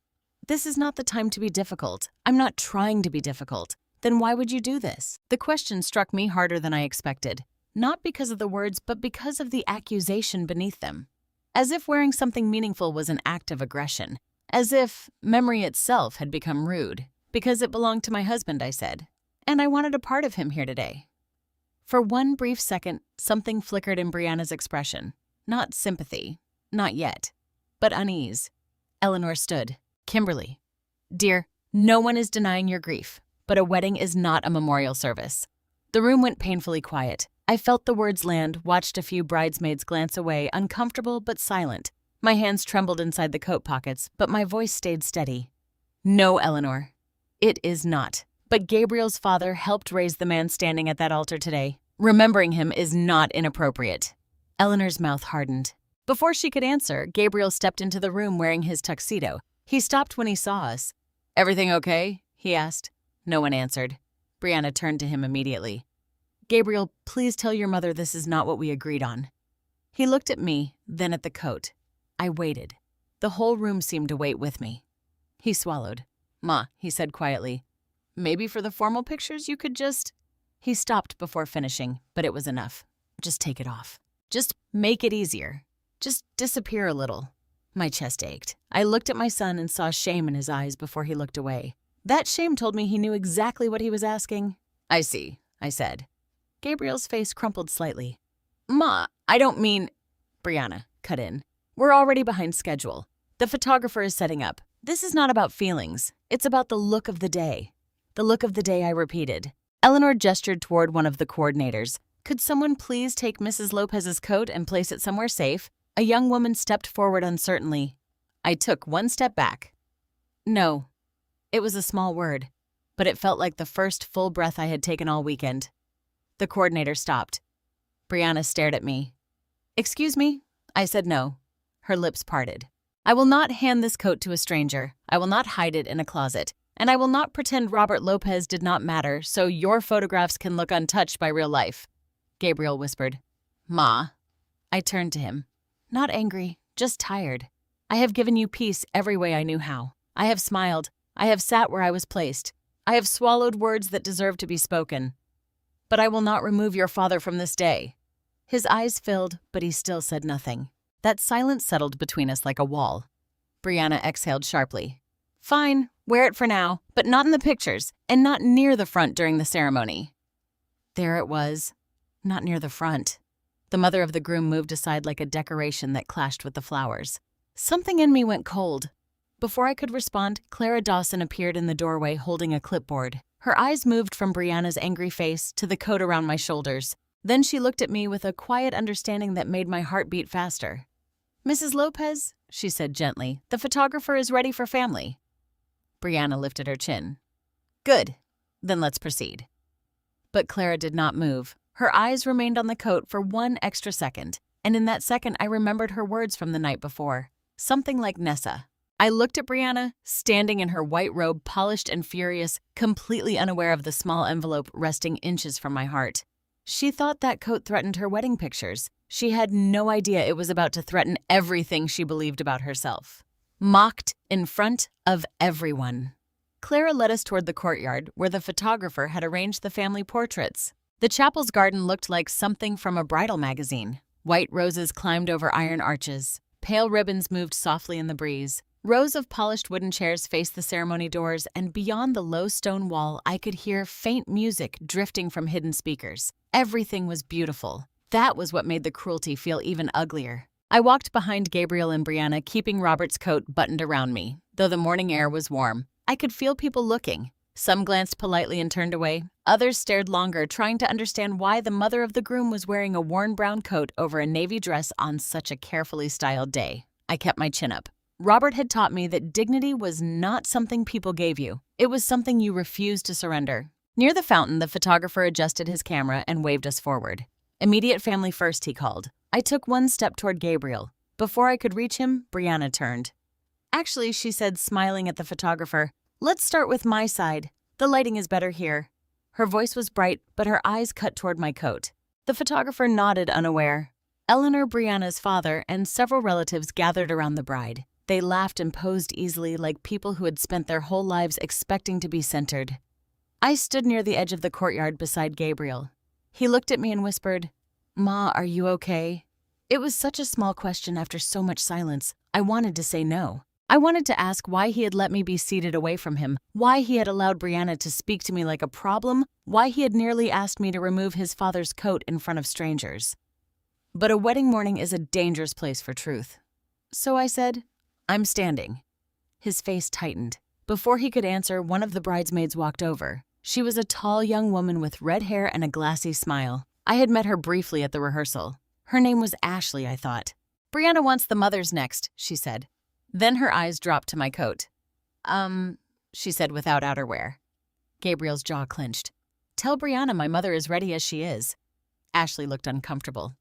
This is not the time to be difficult. I'm not trying to be difficult. Then why would you do this? The question struck me harder than I expected. Not because of the words, but because of the accusation beneath them. As if wearing something meaningful was an act of aggression. As if memory itself had become rude. Because it belonged to my husband, I said. And I wanted a part of him here today. For one brief second, something flickered in Brianna's expression. Not sympathy. Not yet. But unease. Eleanor stood. Kimberly. Dear, no one is denying your grief, but a wedding is not a memorial service. The room went painfully quiet. I felt the words land, watched a few bridesmaids glance away, uncomfortable but silent. My hands trembled inside the coat pockets, but my voice stayed steady. No, Eleanor. It is not. But Gabriel's father helped raise the man standing at that altar today. Remembering him is not inappropriate. Eleanor's mouth hardened. Before she could answer, Gabriel stepped into the room wearing his tuxedo. He stopped when he saw us. Everything okay? He asked. No one answered. Brianna turned to him immediately. Gabriel, please tell your mother this is not what we agreed on. He looked at me, then at the coat. I waited. The whole room seemed to wait with me. He swallowed. Ma, he said quietly. Maybe for the formal pictures you could just... He stopped before finishing, but it was enough. Just take it off. Just make it easier. Just disappear a little. My chest ached. I looked at my son and saw shame in his eyes before he looked away. That shame told me he knew exactly what he was asking. I see, I said. Gabriel's face crumpled slightly. Ma, I don't mean... Brianna, cut in. We're already behind schedule. The photographer is setting up. This is not about feelings. It's about the look of the day. The look of the day, I repeated. Eleanor gestured toward one of the coordinators. Could someone please take Mrs. Lopez's coat and place it somewhere safe? A young woman stepped forward uncertainly. I took one step back. No. It was a small word, but it felt like the first full breath I had taken all weekend. The coordinator stopped. Brianna stared at me. Excuse me? I said no. Her lips parted. I will not hand this coat to a stranger. I will not hide it in a closet. And I will not pretend Robert Lopez did not matter so your photographs can look untouched by real life. Gabriel whispered. Ma. I turned to him. Not angry, just tired. I have given you peace every way I knew how. I have smiled. I have sat where I was placed. I have swallowed words that deserve to be spoken. But I will not remove your father from this day. His eyes filled, but he still said nothing. That silence settled between us like a wall. Brianna exhaled sharply. Fine, wear it for now, but not in the pictures, and not near the front during the ceremony. There it was. Not near the front. The mother of the groom moved aside like a decoration that clashed with the flowers. Something in me went cold. Before I could respond, Clara Dawson appeared in the doorway holding a clipboard. Her eyes moved from Brianna's angry face to the coat around my shoulders. Then she looked at me with a quiet understanding that made my heart beat faster. Mrs. Lopez, she said gently, the photographer is ready for family. Brianna lifted her chin. Good. Then let's proceed. But Clara did not move. Her eyes remained on the coat for one extra second, and in that second I remembered her words from the night before. Something like Nessa. I looked at Brianna, standing in her white robe, polished and furious, completely unaware of the small envelope resting inches from my heart. She thought that coat threatened her wedding pictures. She had no idea it was about to threaten everything she believed about herself. Mocked in front of everyone. Clara led us toward the courtyard, where the photographer had arranged the family portraits. The chapel's garden looked like something from a bridal magazine. White roses climbed over iron arches. Pale ribbons moved softly in the breeze. Rows of polished wooden chairs faced the ceremony doors, and beyond the low stone wall, I could hear faint music drifting from hidden speakers. Everything was beautiful. That was what made the cruelty feel even uglier. I walked behind Gabriel and Brianna, keeping Robert's coat buttoned around me. Though the morning air was warm, I could feel people looking. Some glanced politely and turned away. Others stared longer, trying to understand why the mother of the groom was wearing a worn brown coat over a navy dress on such a carefully styled day. I kept my chin up. Robert had taught me that dignity was not something people gave you. It was something you refused to surrender. Near the fountain, the photographer adjusted his camera and waved us forward. Immediate family first, he called. I took one step toward Gabriel. Before I could reach him, Brianna turned. Actually, she said, smiling at the photographer, let's start with my side. The lighting is better here. Her voice was bright, but her eyes cut toward my coat. The photographer nodded, unaware. Eleanor, Brianna's father, and several relatives gathered around the bride. They laughed and posed easily like people who had spent their whole lives expecting to be centered. I stood near the edge of the courtyard beside Gabriel. He looked at me and whispered, "Ma, are you okay?" It was such a small question after so much silence. I wanted to say no. I wanted to ask why he had let me be seated away from him, why he had allowed Brianna to speak to me like a problem, why he had nearly asked me to remove his father's coat in front of strangers. But a wedding morning is a dangerous place for truth. So I said, "I'm standing." His face tightened. Before he could answer, one of the bridesmaids walked over. She was a tall young woman with red hair and a glassy smile. I had met her briefly at the rehearsal. Her name was Ashley, I thought. "Brianna wants the mothers next," she said. Then her eyes dropped to my coat. She said without outerwear. Gabriel's jaw clenched. "Tell Brianna my mother is ready as she is." Ashley looked uncomfortable.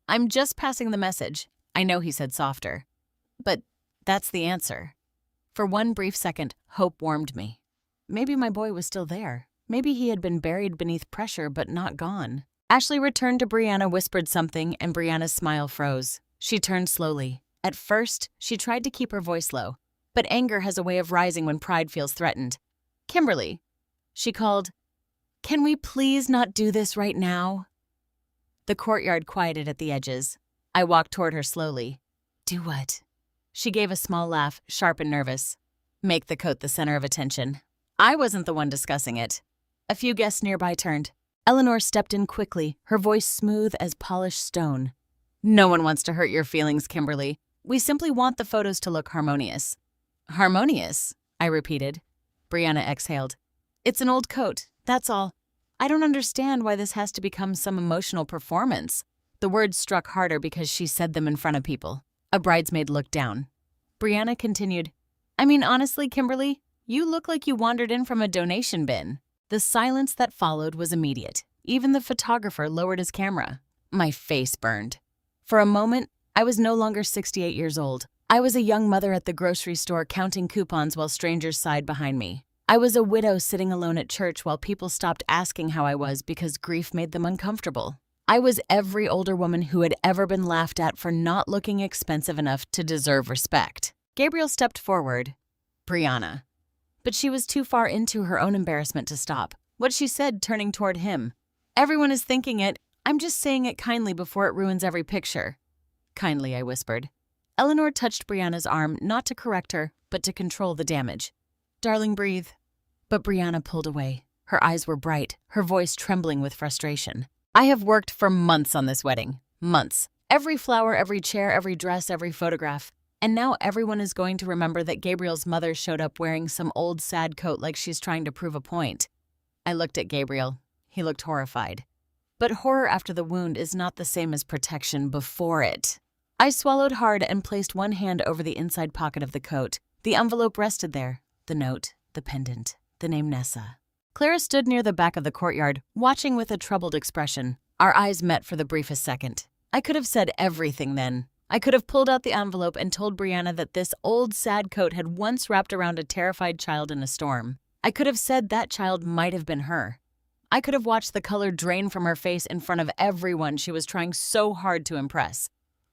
"I'm just passing the message." I know he said softer. But that's the answer. For one brief second, hope warmed me. Maybe my boy was still there. Maybe he had been buried beneath pressure but not gone. Ashley returned to Brianna, whispered something, and Brianna's smile froze. She turned slowly. At first, she tried to keep her voice low, but anger has a way of rising when pride feels threatened. "Kimberly," she called, "can we please not do this right now?" The courtyard quieted at the edges. I walked toward her slowly. "Do what?" She gave a small laugh, sharp and nervous. "Make the coat the center of attention." I wasn't the one discussing it. A few guests nearby turned. Eleanor stepped in quickly, her voice smooth as polished stone. "No one wants to hurt your feelings, Kimberly. We simply want the photos to look harmonious." "Harmonious?" I repeated. Brianna exhaled. "It's an old coat, that's all. I don't understand why this has to become some emotional performance." The words struck harder because she said them in front of people. A bridesmaid looked down. Brianna continued, "I mean, honestly, Kimberly, you look like you wandered in from a donation bin." The silence that followed was immediate. Even the photographer lowered his camera. My face burned. For a moment, I was no longer 68 years old. I was a young mother at the grocery store counting coupons while strangers sighed behind me. I was a widow sitting alone at church while people stopped asking how I was because grief made them uncomfortable. I was every older woman who had ever been laughed at for not looking expensive enough to deserve respect. Gabriel stepped forward. "Brianna." But she was too far into her own embarrassment to stop. What she said, turning toward him, "Everyone is thinking it. I'm just saying it kindly before it ruins every picture." "Kindly," I whispered. Eleanor touched Brianna's arm, not to correct her, but to control the damage. "Darling, breathe." But Brianna pulled away. Her eyes were bright, her voice trembling with frustration. "I have worked for months on this wedding. Months. Every flower, every chair, every dress, every photograph. And now everyone is going to remember that Gabriel's mother showed up wearing some old sad coat like she's trying to prove a point." I looked at Gabriel. He looked horrified. But horror after the wound is not the same as protection before it. I swallowed hard and placed one hand over the inside pocket of the coat. The envelope rested there. The note, the pendant, the name Nessa. Clara stood near the back of the courtyard, watching with a troubled expression. Our eyes met for the briefest second. I could have said everything then. I could have pulled out the envelope and told Brianna that this old sad coat had once wrapped around a terrified child in a storm. I could have said that child might have been her. I could have watched the color drain from her face in front of everyone she was trying so hard to impress.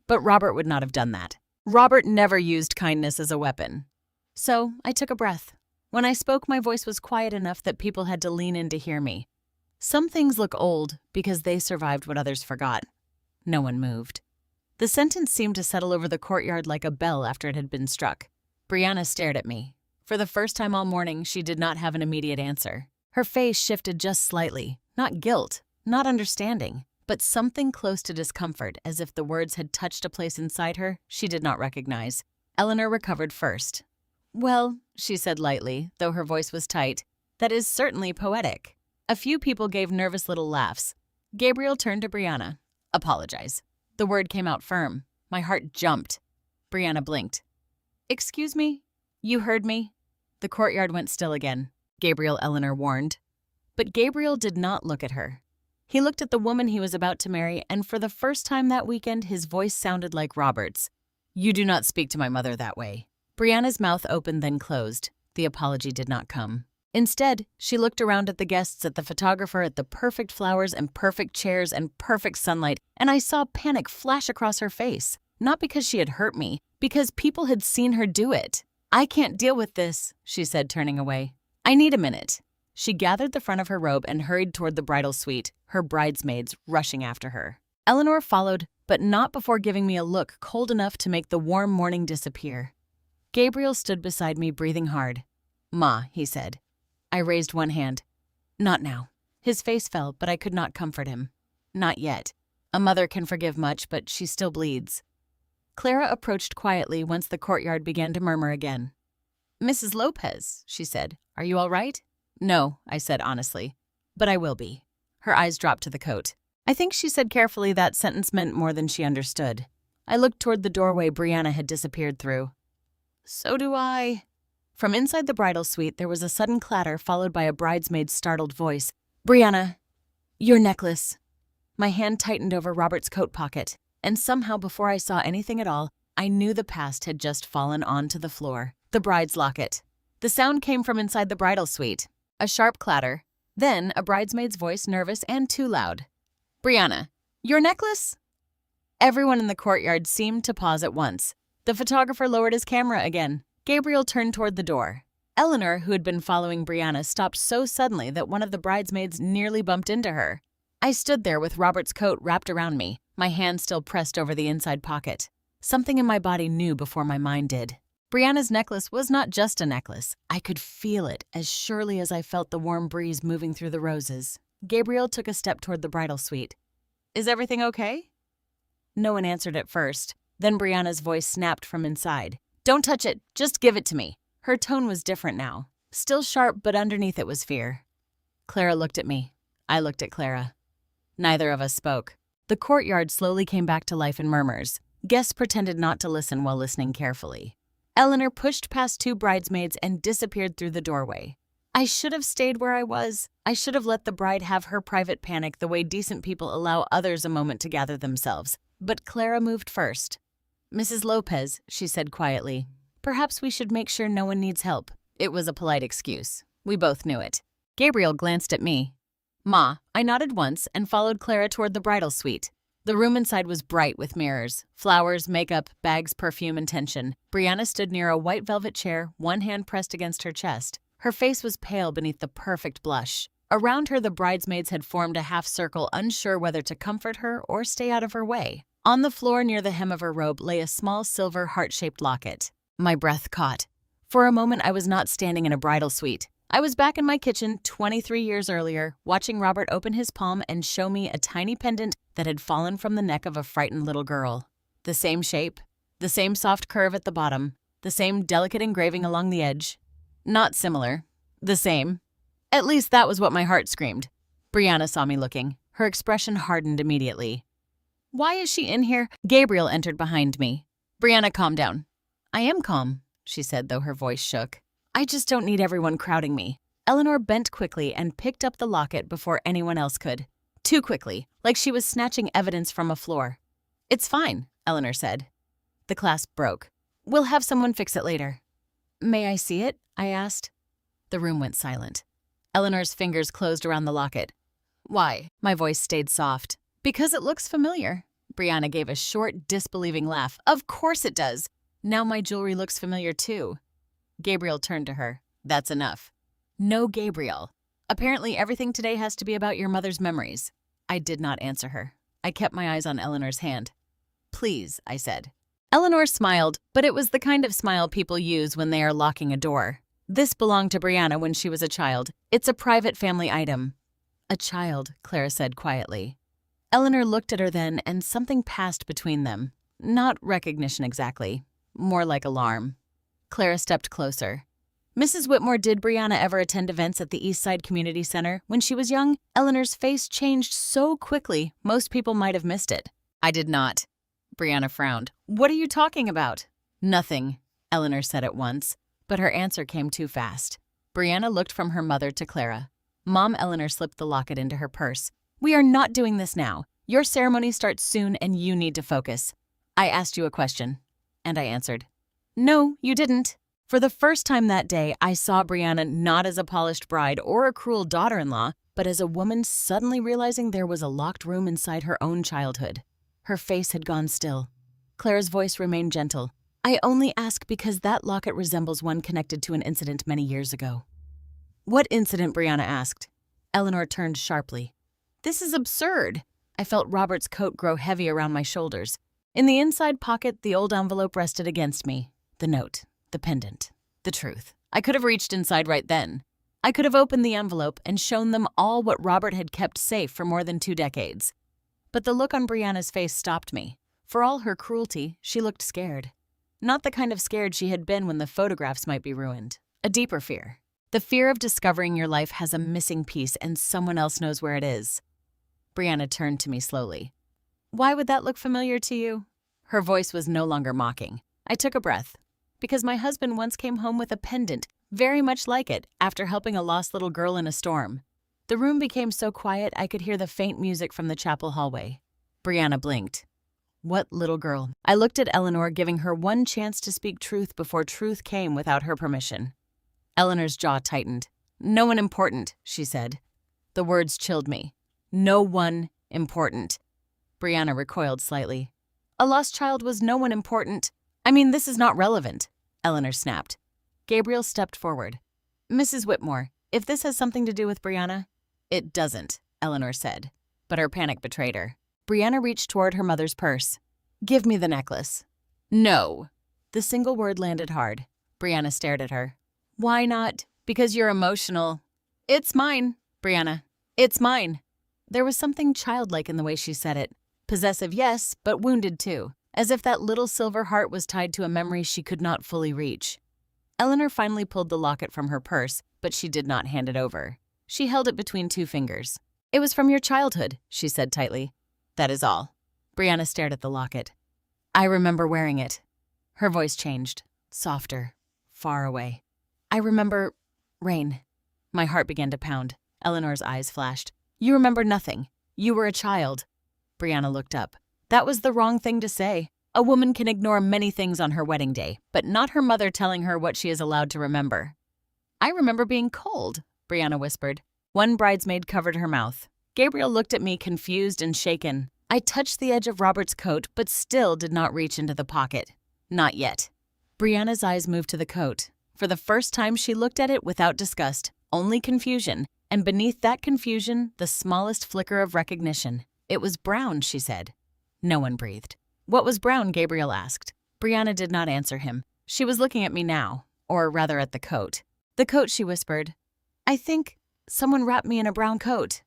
But Robert would not have done that. Robert never used kindness as a weapon. So I took a breath. When I spoke, my voice was quiet enough that people had to lean in to hear me. Some things look old because they survived what others forgot. No one moved. The sentence seemed to settle over the courtyard like a bell after it had been struck. Brianna stared at me. For the first time all morning, she did not have an immediate answer. Her face shifted just slightly. Not guilt, not understanding, but something close to discomfort, as if the words had touched a place inside her she did not recognize. Eleanor recovered first. "Well," she said lightly, though her voice was tight, "that is certainly poetic." A few people gave nervous little laughs. Gabriel turned to Brianna. "Apologize." The word came out firm. My heart jumped. Brianna blinked. "Excuse me? You heard me?" The courtyard went still again. Gabriel, Eleanor warned. But Gabriel did not look at her. He looked at the woman he was about to marry, and for the first time that weekend, his voice sounded like Robert's. "You do not speak to my mother that way." Brianna's mouth opened then closed. The apology did not come. Instead, she looked around at the guests, at the photographer, at the perfect flowers and perfect chairs and perfect sunlight, and I saw panic flash across her face. Not because she had hurt me, because people had seen her do it. "I can't deal with this," she said, turning away. "I need a minute." She gathered the front of her robe and hurried toward the bridal suite, her bridesmaids rushing after her. Eleanor followed, but not before giving me a look cold enough to make the warm morning disappear. Gabriel stood beside me, breathing hard. "Ma," he said. I raised one hand. "Not now." His face fell, but I could not comfort him. "Not yet. A mother can forgive much, but she still bleeds." Clara approached quietly once the courtyard began to murmur again. "Mrs. Lopez," she said, "are you all right?" "No," I said honestly, "but I will be." Her eyes dropped to the coat. I think she said carefully that sentence meant more than she understood. I looked toward the doorway Brianna had disappeared through. "So do I." From inside the bridal suite, there was a sudden clatter followed by a bridesmaid's startled voice. "Brianna, your necklace." My hand tightened over Robert's coat pocket, and somehow before I saw anything at all, I knew the past had just fallen onto the floor. The bride's locket. The sound came from inside the bridal suite. A sharp clatter. Then a bridesmaid's voice, nervous and too loud. "Brianna, your necklace?" Everyone in the courtyard seemed to pause at once. The photographer lowered his camera again. Gabriel turned toward the door. Eleanor, who had been following Brianna, stopped so suddenly that one of the bridesmaids nearly bumped into her. I stood there with Robert's coat wrapped around me, my hand still pressed over the inside pocket. Something in my body knew before my mind did. Brianna's necklace was not just a necklace. I could feel it as surely as I felt the warm breeze moving through the roses. Gabriel took a step toward the bridal suite. "Is everything okay?" No one answered at first. Then Brianna's voice snapped from inside. "Don't touch it. Just give it to me." Her tone was different now. Still sharp, but underneath it was fear. Clara looked at me. I looked at Clara. Neither of us spoke. The courtyard slowly came back to life in murmurs. Guests pretended not to listen while listening carefully. Eleanor pushed past two bridesmaids and disappeared through the doorway. I should have stayed where I was. I should have let the bride have her private panic the way decent people allow others a moment to gather themselves. But Clara moved first. "Mrs. Lopez," she said quietly, "perhaps we should make sure no one needs help." It was a polite excuse. We both knew it. Gabriel glanced at me. "Ma," I nodded once and followed Clara toward the bridal suite. The room inside was bright with mirrors, flowers, makeup, bags, perfume, and tension. Brianna stood near a white velvet chair, one hand pressed against her chest. Her face was pale beneath the perfect blush. Around her, the bridesmaids had formed a half circle, unsure whether to comfort her or stay out of her way. On the floor near the hem of her robe lay a small silver heart-shaped locket. My breath caught. For a moment, I was not standing in a bridal suite. I was back in my kitchen 23 years earlier, watching Robert open his palm and show me a tiny pendant that had fallen from the neck of a frightened little girl. The same shape, the same soft curve at the bottom, the same delicate engraving along the edge. Not similar. The same. At least that was what my heart screamed. Brianna saw me looking. Her expression hardened immediately. "Why is she in here?" Gabriel entered behind me. "Brianna, calm down." "I am calm," she said, though her voice shook. "I just don't need everyone crowding me." Eleanor bent quickly and picked up the locket before anyone else could. Too quickly, like she was snatching evidence from a floor. "It's fine," Eleanor said. The clasp broke. "We'll have someone fix it later." "May I see it?" I asked. The room went silent. Eleanor's fingers closed around the locket. "Why?" My voice stayed soft. "Because it looks familiar." Brianna gave a short, disbelieving laugh. "Of course it does. Now my jewelry looks familiar too." Gabriel turned to her. "That's enough." "No, Gabriel. Apparently everything today has to be about your mother's memories." I did not answer her. I kept my eyes on Eleanor's hand. "Please," I said. Eleanor smiled, but it was the kind of smile people use when they are locking a door. This belonged to Brianna when she was a child. It's a private family item. "A child," Clara said quietly. Eleanor looked at her then, and something passed between them. Not recognition exactly. More like alarm. Clara stepped closer. "Mrs. Whitmore, did Brianna ever attend events at the East Side Community Center when she was young?" Eleanor's face changed so quickly, most people might have missed it. "I did not." Brianna frowned. "What are you talking about?" "Nothing," Eleanor said at once, but her answer came too fast. Brianna looked from her mother to Clara. Mom Eleanor slipped the locket into her purse. "We are not doing this now. Your ceremony starts soon and you need to focus. I asked you a question." And I answered. "No, you didn't." For the first time that day, I saw Brianna not as a polished bride or a cruel daughter-in-law, but as a woman suddenly realizing there was a locked room inside her own childhood. Her face had gone still. Claire's voice remained gentle. I only ask because that locket resembles one connected to an incident many years ago. What incident? Brianna asked. Eleanor turned sharply. This is absurd. I felt Robert's coat grow heavy around my shoulders. In the inside pocket, the old envelope rested against me. The note, the pendant, the truth. I could have reached inside right then. I could have opened the envelope and shown them all what Robert had kept safe for more than 2 decades. But the look on Brianna's face stopped me. For all her cruelty, she looked scared. Not the kind of scared she had been when the photographs might be ruined. A deeper fear. The fear of discovering your life has a missing piece and someone else knows where it is. Brianna turned to me slowly. Why would that look familiar to you? Her voice was no longer mocking. I took a breath. Because my husband once came home with a pendant, very much like it, after helping a lost little girl in a storm. The room became so quiet I could hear the faint music from the chapel hallway. Brianna blinked. What little girl? I looked at Eleanor, giving her one chance to speak truth before truth came without her permission. Eleanor's jaw tightened. No one important, she said. The words chilled me. No one important. Brianna recoiled slightly. A lost child was no one important. I mean, this is not relevant, Eleanor snapped. Gabriel stepped forward. Mrs. Whitmore, if this has something to do with Brianna. It doesn't, Eleanor said, but her panic betrayed her. Brianna reached toward her mother's purse. Give me the necklace. No. The single word landed hard. Brianna stared at her. Why not? Because you're emotional. It's mine, Brianna. It's mine. There was something childlike in the way she said it. Possessive, yes, but wounded too, as if that little silver heart was tied to a memory she could not fully reach. Eleanor finally pulled the locket from her purse, but she did not hand it over. She held it between 2 fingers. It was from your childhood, she said tightly. That is all. Brianna stared at the locket. I remember wearing it. Her voice changed, softer, far away. I remember rain. My heart began to pound. Eleanor's eyes flashed. You remember nothing. You were a child. Brianna looked up. That was the wrong thing to say. A woman can ignore many things on her wedding day, but not her mother telling her what she is allowed to remember. I remember being cold, Brianna whispered. One bridesmaid covered her mouth. Gabriel looked at me confused and shaken. I touched the edge of Robert's coat, but still did not reach into the pocket. Not yet. Brianna's eyes moved to the coat. For the first time, she looked at it without disgust, only confusion, and beneath that confusion, the smallest flicker of recognition. It was brown, she said. No one breathed. What was brown? Gabriel asked. Brianna did not answer him. She was looking at me now, or rather at the coat. The coat, she whispered. I think someone wrapped me in a brown coat.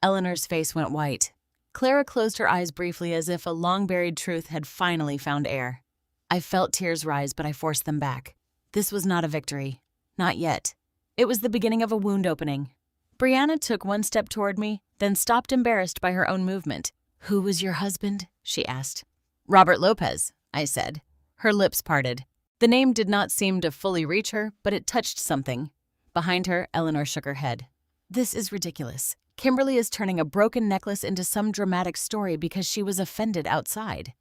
Eleanor's face went white. Clara closed her eyes briefly as if a long-buried truth had finally found air. I felt tears rise, but I forced them back. This was not a victory. Not yet. It was the beginning of a wound opening. Brianna took one step toward me, then stopped embarrassed by her own movement. Who was your husband? She asked. Robert Lopez, I said. Her lips parted. The name did not seem to fully reach her, but it touched something. Behind her, Eleanor shook her head. This is ridiculous. Kimberly is turning a broken necklace into some dramatic story because she was offended outside.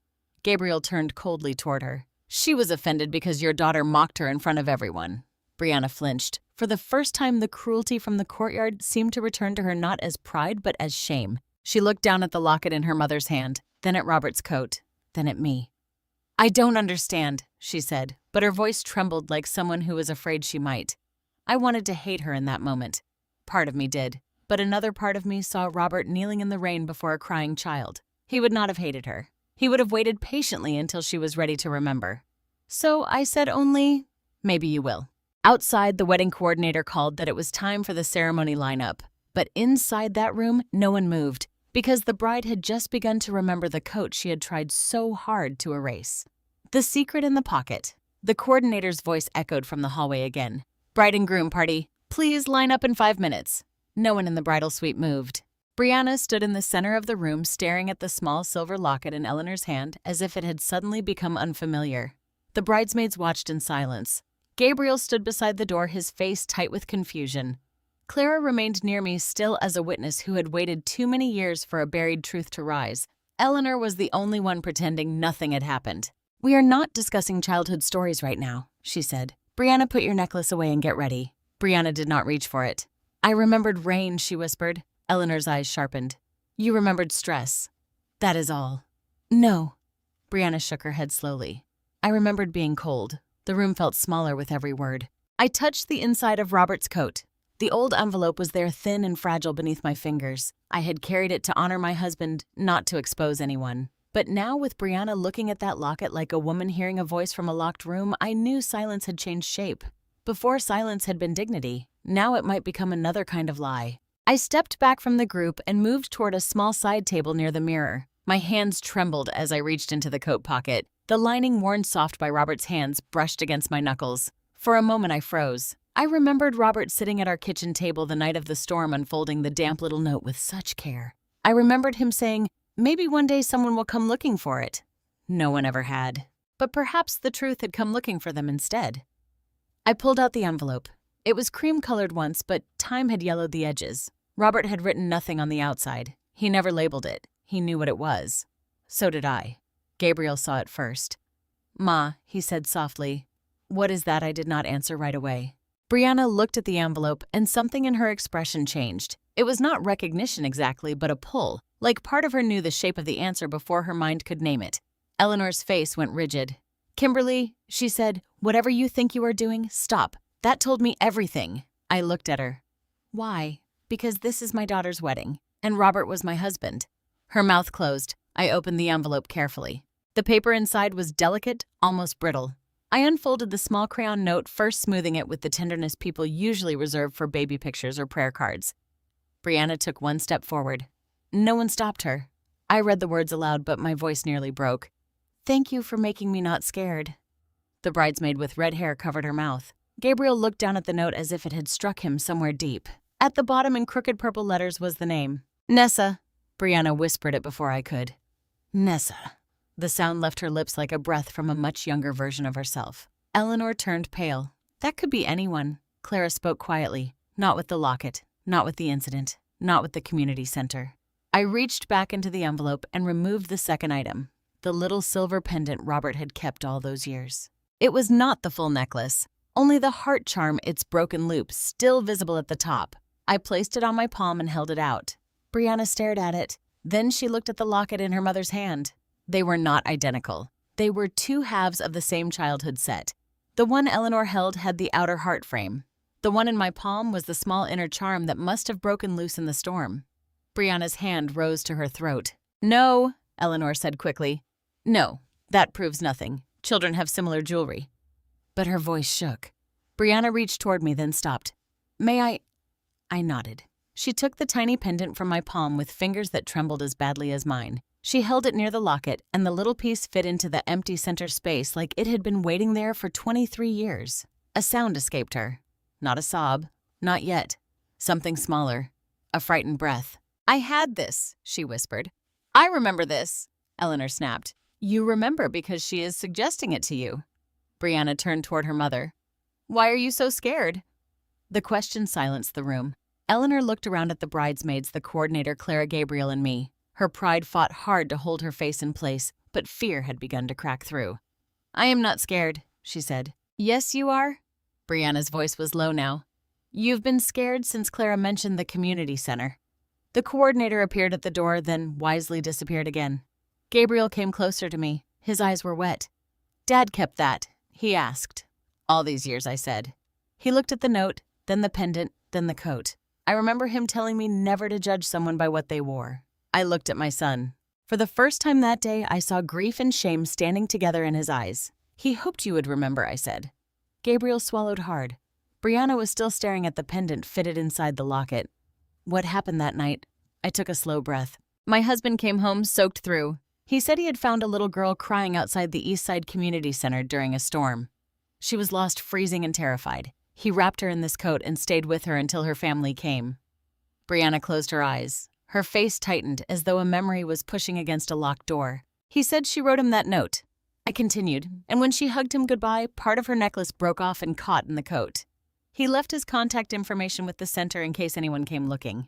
Gabriel turned coldly toward her. She was offended because your daughter mocked her in front of everyone. Brianna flinched. For the first time, the cruelty from the courtyard seemed to return to her not as pride, but as shame. She looked down at the locket in her mother's hand, then at Robert's coat, then at me. I don't understand, she said, but her voice trembled like someone who was afraid she might. I wanted to hate her in that moment. Part of me did, but another part of me saw Robert kneeling in the rain before a crying child. He would not have hated her. He would have waited patiently until she was ready to remember. So I said only, maybe you will. Outside, the wedding coordinator called that it was time for the ceremony lineup. But inside that room, no one moved, because the bride had just begun to remember the coat she had tried so hard to erase. The secret in the pocket. The coordinator's voice echoed from the hallway again. Bride and groom party, please line up in 5 minutes. No one in the bridal suite moved. Brianna stood in the center of the room staring at the small silver locket in Eleanor's hand as if it had suddenly become unfamiliar. The bridesmaids watched in silence. Gabriel stood beside the door, his face tight with confusion. Clara remained near me, still as a witness who had waited too many years for a buried truth to rise. Eleanor was the only one pretending nothing had happened. We are not discussing childhood stories right now, she said. Brianna, put your necklace away and get ready. Brianna did not reach for it. I remembered rain, she whispered. Eleanor's eyes sharpened. You remembered stress. That is all. No. Brianna shook her head slowly. I remembered being cold. The room felt smaller with every word. I touched the inside of Robert's coat. The old envelope was there, thin and fragile beneath my fingers. I had carried it to honor my husband, not to expose anyone. But now, with Brianna looking at that locket like a woman hearing a voice from a locked room, I knew silence had changed shape. Before, silence had been dignity. Now it might become another kind of lie. I stepped back from the group and moved toward a small side table near the mirror. My hands trembled as I reached into the coat pocket. The lining, worn soft by Robert's hands, brushed against my knuckles. For a moment, I froze. I remembered Robert sitting at our kitchen table the night of the storm, unfolding the damp little note with such care. I remembered him saying, maybe one day someone will come looking for it. No one ever had. But perhaps the truth had come looking for them instead. I pulled out the envelope. It was cream-colored once, but time had yellowed the edges. Robert had written nothing on the outside. He never labeled it. He knew what it was. So did I. Gabriel saw it first. Ma, he said softly. What is that? I did not answer right away. Brianna looked at the envelope, and something in her expression changed. It was not recognition exactly, but a pull, like part of her knew the shape of the answer before her mind could name it. Eleanor's face went rigid. Kimberly, she said, whatever you think you are doing, stop. That told me everything. I looked at her. Why? Because this is my daughter's wedding, and Robert was my husband. Her mouth closed. I opened the envelope carefully. The paper inside was delicate, almost brittle. I unfolded the small crayon note, first smoothing it with the tenderness people usually reserve for baby pictures or prayer cards. Brianna took one step forward. No one stopped her. I read the words aloud, but my voice nearly broke. Thank you for making me not scared. The bridesmaid with red hair covered her mouth. Gabriel looked down at the note as if it had struck him somewhere deep. At the bottom in crooked purple letters was the name. Nessa. Brianna whispered it before I could. Nessa. The sound left her lips like a breath from a much younger version of herself. Eleanor turned pale. That could be anyone. Clara spoke quietly. Not with the locket. Not with the incident. Not with the community center. I reached back into the envelope and removed the second item. The little silver pendant Robert had kept all those years. It was not the full necklace. Only the heart charm, its broken loop, still visible at the top. I placed it on my palm and held it out. Brianna stared at it. Then she looked at the locket in her mother's hand. They were not identical. They were two halves of the same childhood set. The one Eleanor held had the outer heart frame. The one in my palm was the small inner charm that must have broken loose in the storm. Brianna's hand rose to her throat. No, Eleanor said quickly. No, that proves nothing. Children have similar jewelry. But her voice shook. Brianna reached toward me, then stopped. May I? I nodded. She took the tiny pendant from my palm with fingers that trembled as badly as mine. She held it near the locket, and the little piece fit into the empty center space like it had been waiting there for 23 years. A sound escaped her. Not a sob. Not yet. Something smaller. A frightened breath. I had this, she whispered. I remember this, Eleanor snapped. You remember because she is suggesting it to you. Brianna turned toward her mother. Why are you so scared? The question silenced the room. Eleanor looked around at the bridesmaids, the coordinator, Clara, Gabriel, and me. Her pride fought hard to hold her face in place, but fear had begun to crack through. I am not scared, she said. Yes, you are? Brianna's voice was low now. You've been scared since Clara mentioned the community center. The coordinator appeared at the door, then wisely disappeared again. Gabriel came closer to me. His eyes were wet. Dad kept that, he asked. All these years, I said. He looked at the note, then the pendant, then the coat. I remember him telling me never to judge someone by what they wore. I looked at my son. For the first time that day, I saw grief and shame standing together in his eyes. He hoped you would remember, I said. Gabriel swallowed hard. Brianna was still staring at the pendant fitted inside the locket. What happened that night? I took a slow breath. My husband came home soaked through. He said he had found a little girl crying outside the East Side Community Center during a storm. She was lost, freezing and terrified. He wrapped her in this coat and stayed with her until her family came. Brianna closed her eyes. Her face tightened as though a memory was pushing against a locked door. He said she wrote him that note. I continued, and when she hugged him goodbye, part of her necklace broke off and caught in the coat. He left his contact information with the center in case anyone came looking.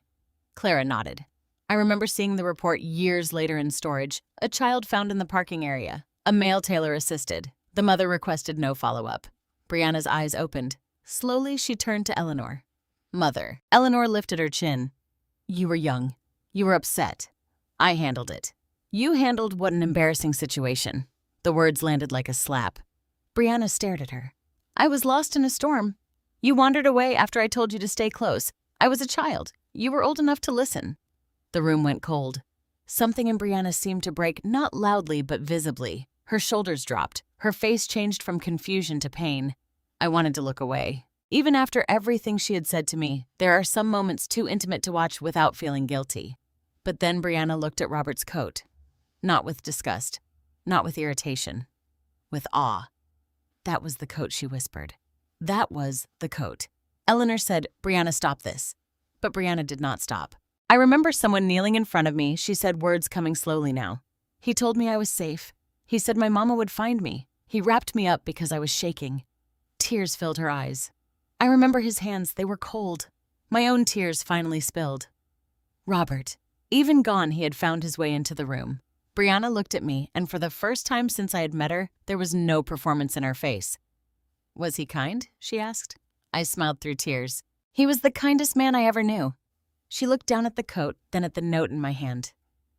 Clara nodded. I remember seeing the report years later in storage, a child found in the parking area. A male tailor assisted. The mother requested no follow-up. Brianna's eyes opened. Slowly, she turned to Eleanor. Mother. Eleanor lifted her chin. You were young. You were upset. I handled it. You handled what an embarrassing situation. The words landed like a slap. Brianna stared at her. I was lost in a storm. You wandered away after I told you to stay close. I was a child. You were old enough to listen. The room went cold. Something in Brianna seemed to break, not loudly but visibly. Her shoulders dropped. Her face changed from confusion to pain. I wanted to look away. Even after everything she had said to me, there are some moments too intimate to watch without feeling guilty. But then Brianna looked at Robert's coat. Not with disgust. Not with irritation. With awe. That was the coat, she whispered. That was the coat. Eleanor said, Brianna, stop this. But Brianna did not stop. I remember someone kneeling in front of me, she said, words coming slowly now. He told me I was safe. He said my mama would find me. He wrapped me up because I was shaking. Tears filled her eyes. I remember his hands, they were cold. My own tears finally spilled. Robert. Even gone, he had found his way into the room. Brianna looked at me, and for the first time since I had met her, there was no performance in her face. Was he kind? She asked. I smiled through tears. He was the kindest man I ever knew. She looked down at the coat, then at the note in my hand.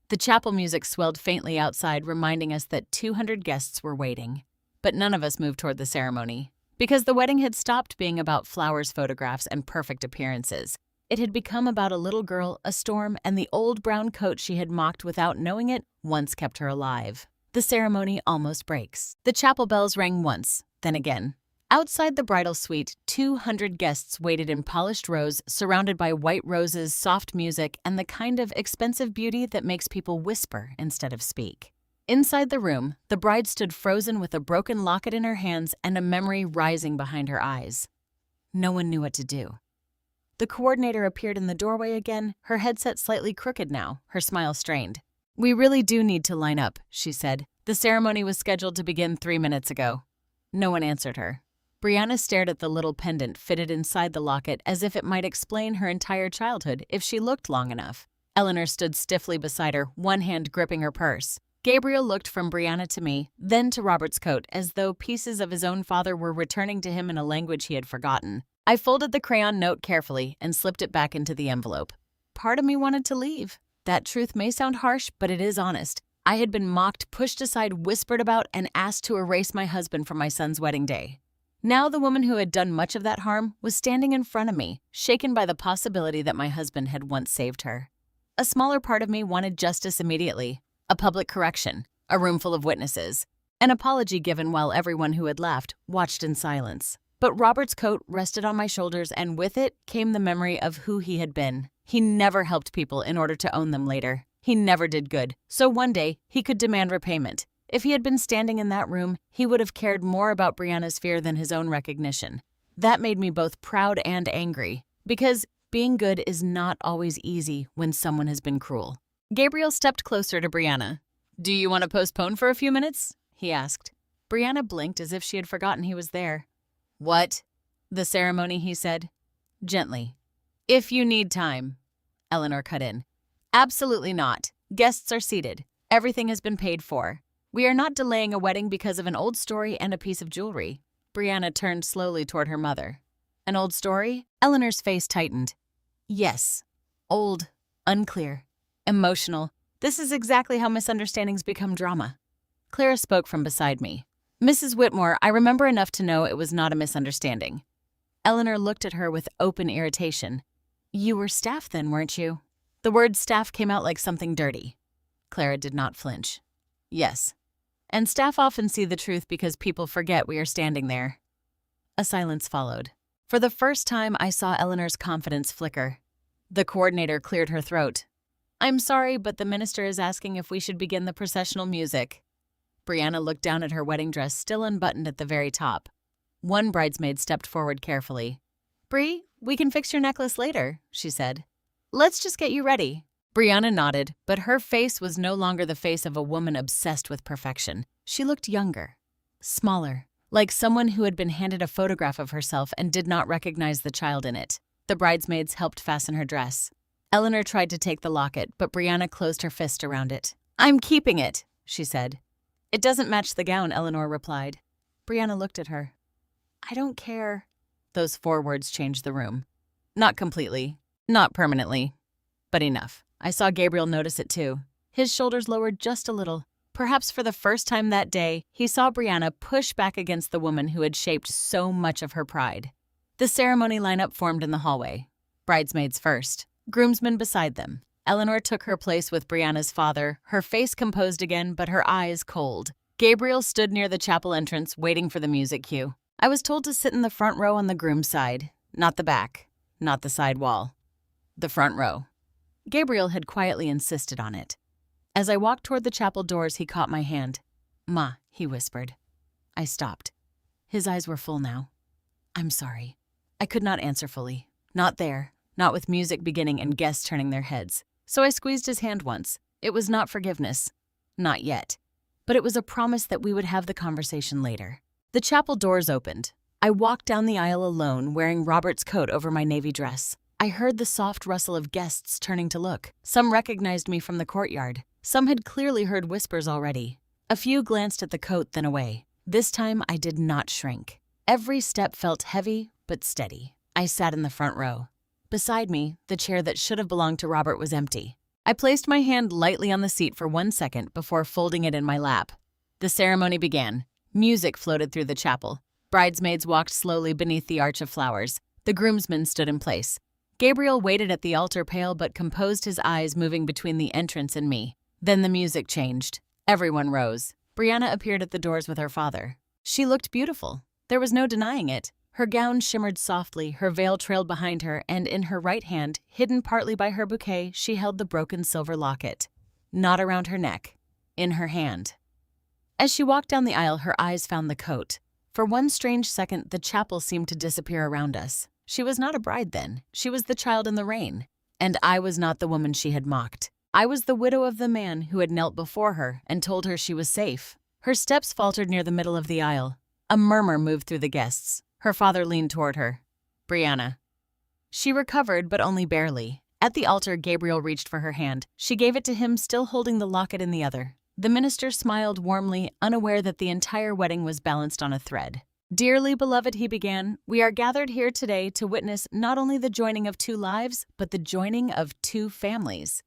The chapel music swelled faintly outside, reminding us that 200 guests were waiting. But none of us moved toward the ceremony. Because the wedding had stopped being about flowers, photographs, and perfect appearances. It had become about a little girl, a storm, and the old brown coat she had mocked without knowing it once kept her alive. The ceremony almost breaks. The chapel bells rang once, then again. Outside the bridal suite, 200 guests waited in polished rows, surrounded by white roses, soft music, and the kind of expensive beauty that makes people whisper instead of speak. Inside the room, the bride stood frozen with a broken locket in her hands and a memory rising behind her eyes. No one knew what to do. The coordinator appeared in the doorway again, her headset slightly crooked now, her smile strained. We really do need to line up, she said. The ceremony was scheduled to begin 3 minutes ago. No one answered her. Brianna stared at the little pendant fitted inside the locket as if it might explain her entire childhood if she looked long enough. Eleanor stood stiffly beside her, one hand gripping her purse. Gabriel looked from Brianna to me, then to Robert's coat, as though pieces of his own father were returning to him in a language he had forgotten. I folded the crayon note carefully and slipped it back into the envelope. Part of me wanted to leave. That truth may sound harsh, but it is honest. I had been mocked, pushed aside, whispered about, and asked to erase my husband from my son's wedding day. Now the woman who had done much of that harm was standing in front of me, shaken by the possibility that my husband had once saved her. A smaller part of me wanted justice immediately, a public correction, a room full of witnesses, an apology given while everyone who had left watched in silence. But Robert's coat rested on my shoulders, and with it came the memory of who he had been. He never helped people in order to own them later. He never did good, so one day he could demand repayment. If he had been standing in that room, he would have cared more about Brianna's fear than his own recognition. That made me both proud and angry, because being good is not always easy when someone has been cruel. Gabriel stepped closer to Brianna. Do you want to postpone for a few minutes? He asked. Brianna blinked as if she had forgotten he was there. What? The ceremony, he said. Gently. If you need time. Eleanor cut in. Absolutely not. Guests are seated. Everything has been paid for. We are not delaying a wedding because of an old story and a piece of jewelry. Brianna turned slowly toward her mother. An old story? Eleanor's face tightened. Yes. Old. Unclear. Emotional. This is exactly how misunderstandings become drama. Clara spoke from beside me. Mrs. Whitmore, I remember enough to know it was not a misunderstanding. Eleanor looked at her with open irritation. You were staff then, weren't you? The word staff came out like something dirty. Clara did not flinch. Yes. And staff often see the truth because people forget we are standing there. A silence followed. For the first time, I saw Eleanor's confidence flicker. The coordinator cleared her throat. I'm sorry, but the minister is asking if we should begin the processional music. Brianna looked down at her wedding dress, still unbuttoned at the very top. One bridesmaid stepped forward carefully. Bri, we can fix your necklace later, she said. Let's just get you ready. Brianna nodded, but her face was no longer the face of a woman obsessed with perfection. She looked younger, smaller, like someone who had been handed a photograph of herself and did not recognize the child in it. The bridesmaids helped fasten her dress. Eleanor tried to take the locket, but Brianna closed her fist around it. I'm keeping it, she said. It doesn't match the gown, Eleanor replied. Brianna looked at her. I don't care. Those 4 words changed the room. Not completely, not permanently, but enough. I saw Gabriel notice it too. His shoulders lowered just a little. Perhaps for the first time that day, he saw Brianna push back against the woman who had shaped so much of her pride. The ceremony lineup formed in the hallway. Bridesmaids first, groomsmen beside them. Eleanor took her place with Brianna's father, her face composed again, but her eyes cold. Gabriel stood near the chapel entrance, waiting for the music cue. I was told to sit in the front row on the groom's side, not the back, not the side wall. The front row. Gabriel had quietly insisted on it. As I walked toward the chapel doors, he caught my hand. "Ma," he whispered. I stopped. His eyes were full now. "I'm sorry." I could not answer fully. Not there, not with music beginning and guests turning their heads. So I squeezed his hand once. It was not forgiveness. Not yet. But it was a promise that we would have the conversation later. The chapel doors opened. I walked down the aisle alone, wearing Robert's coat over my navy dress. I heard the soft rustle of guests turning to look. Some recognized me from the courtyard. Some had clearly heard whispers already. A few glanced at the coat, then away. This time I did not shrink. Every step felt heavy, but steady. I sat in the front row. Beside me, the chair that should have belonged to Robert was empty. I placed my hand lightly on the seat for 1 second before folding it in my lap. The ceremony began. Music floated through the chapel. Bridesmaids walked slowly beneath the arch of flowers. The groomsmen stood in place. Gabriel waited at the altar pale but composed his eyes, moving between the entrance and me. Then the music changed. Everyone rose. Brianna appeared at the doors with her father. She looked beautiful. There was no denying it. Her gown shimmered softly, her veil trailed behind her, and in her right hand, hidden partly by her bouquet, she held the broken silver locket. Not around her neck. In her hand. As she walked down the aisle, her eyes found the coat. For one strange second, the chapel seemed to disappear around us. She was not a bride then. She was the child in the rain. And I was not the woman she had mocked. I was the widow of the man who had knelt before her and told her she was safe. Her steps faltered near the middle of the aisle. A murmur moved through the guests. Her father leaned toward her. "Brianna." She recovered, but only barely. At the altar, Gabriel reached for her hand. She gave it to him, still holding the locket in the other. The minister smiled warmly, unaware that the entire wedding was balanced on a thread. "Dearly beloved," he began, "we are gathered here today to witness not only the joining of 2 lives, but the joining of 2 families.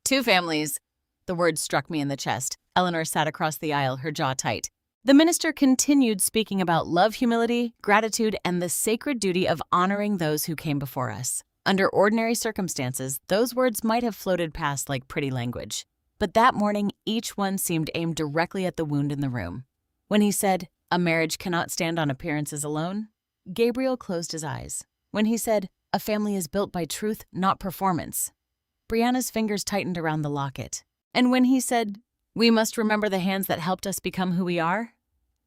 2 families. The word struck me in the chest. Eleanor sat across the aisle, her jaw tight. The minister continued speaking about love, humility, gratitude, and the sacred duty of honoring those who came before us. Under ordinary circumstances, those words might have floated past like pretty language. But that morning, each one seemed aimed directly at the wound in the room. When he said, "A marriage cannot stand on appearances alone," Gabriel closed his eyes. When he said, "A family is built by truth, not performance," Brianna's fingers tightened around the locket. And when he said, "We must remember the hands that helped us become who we are,"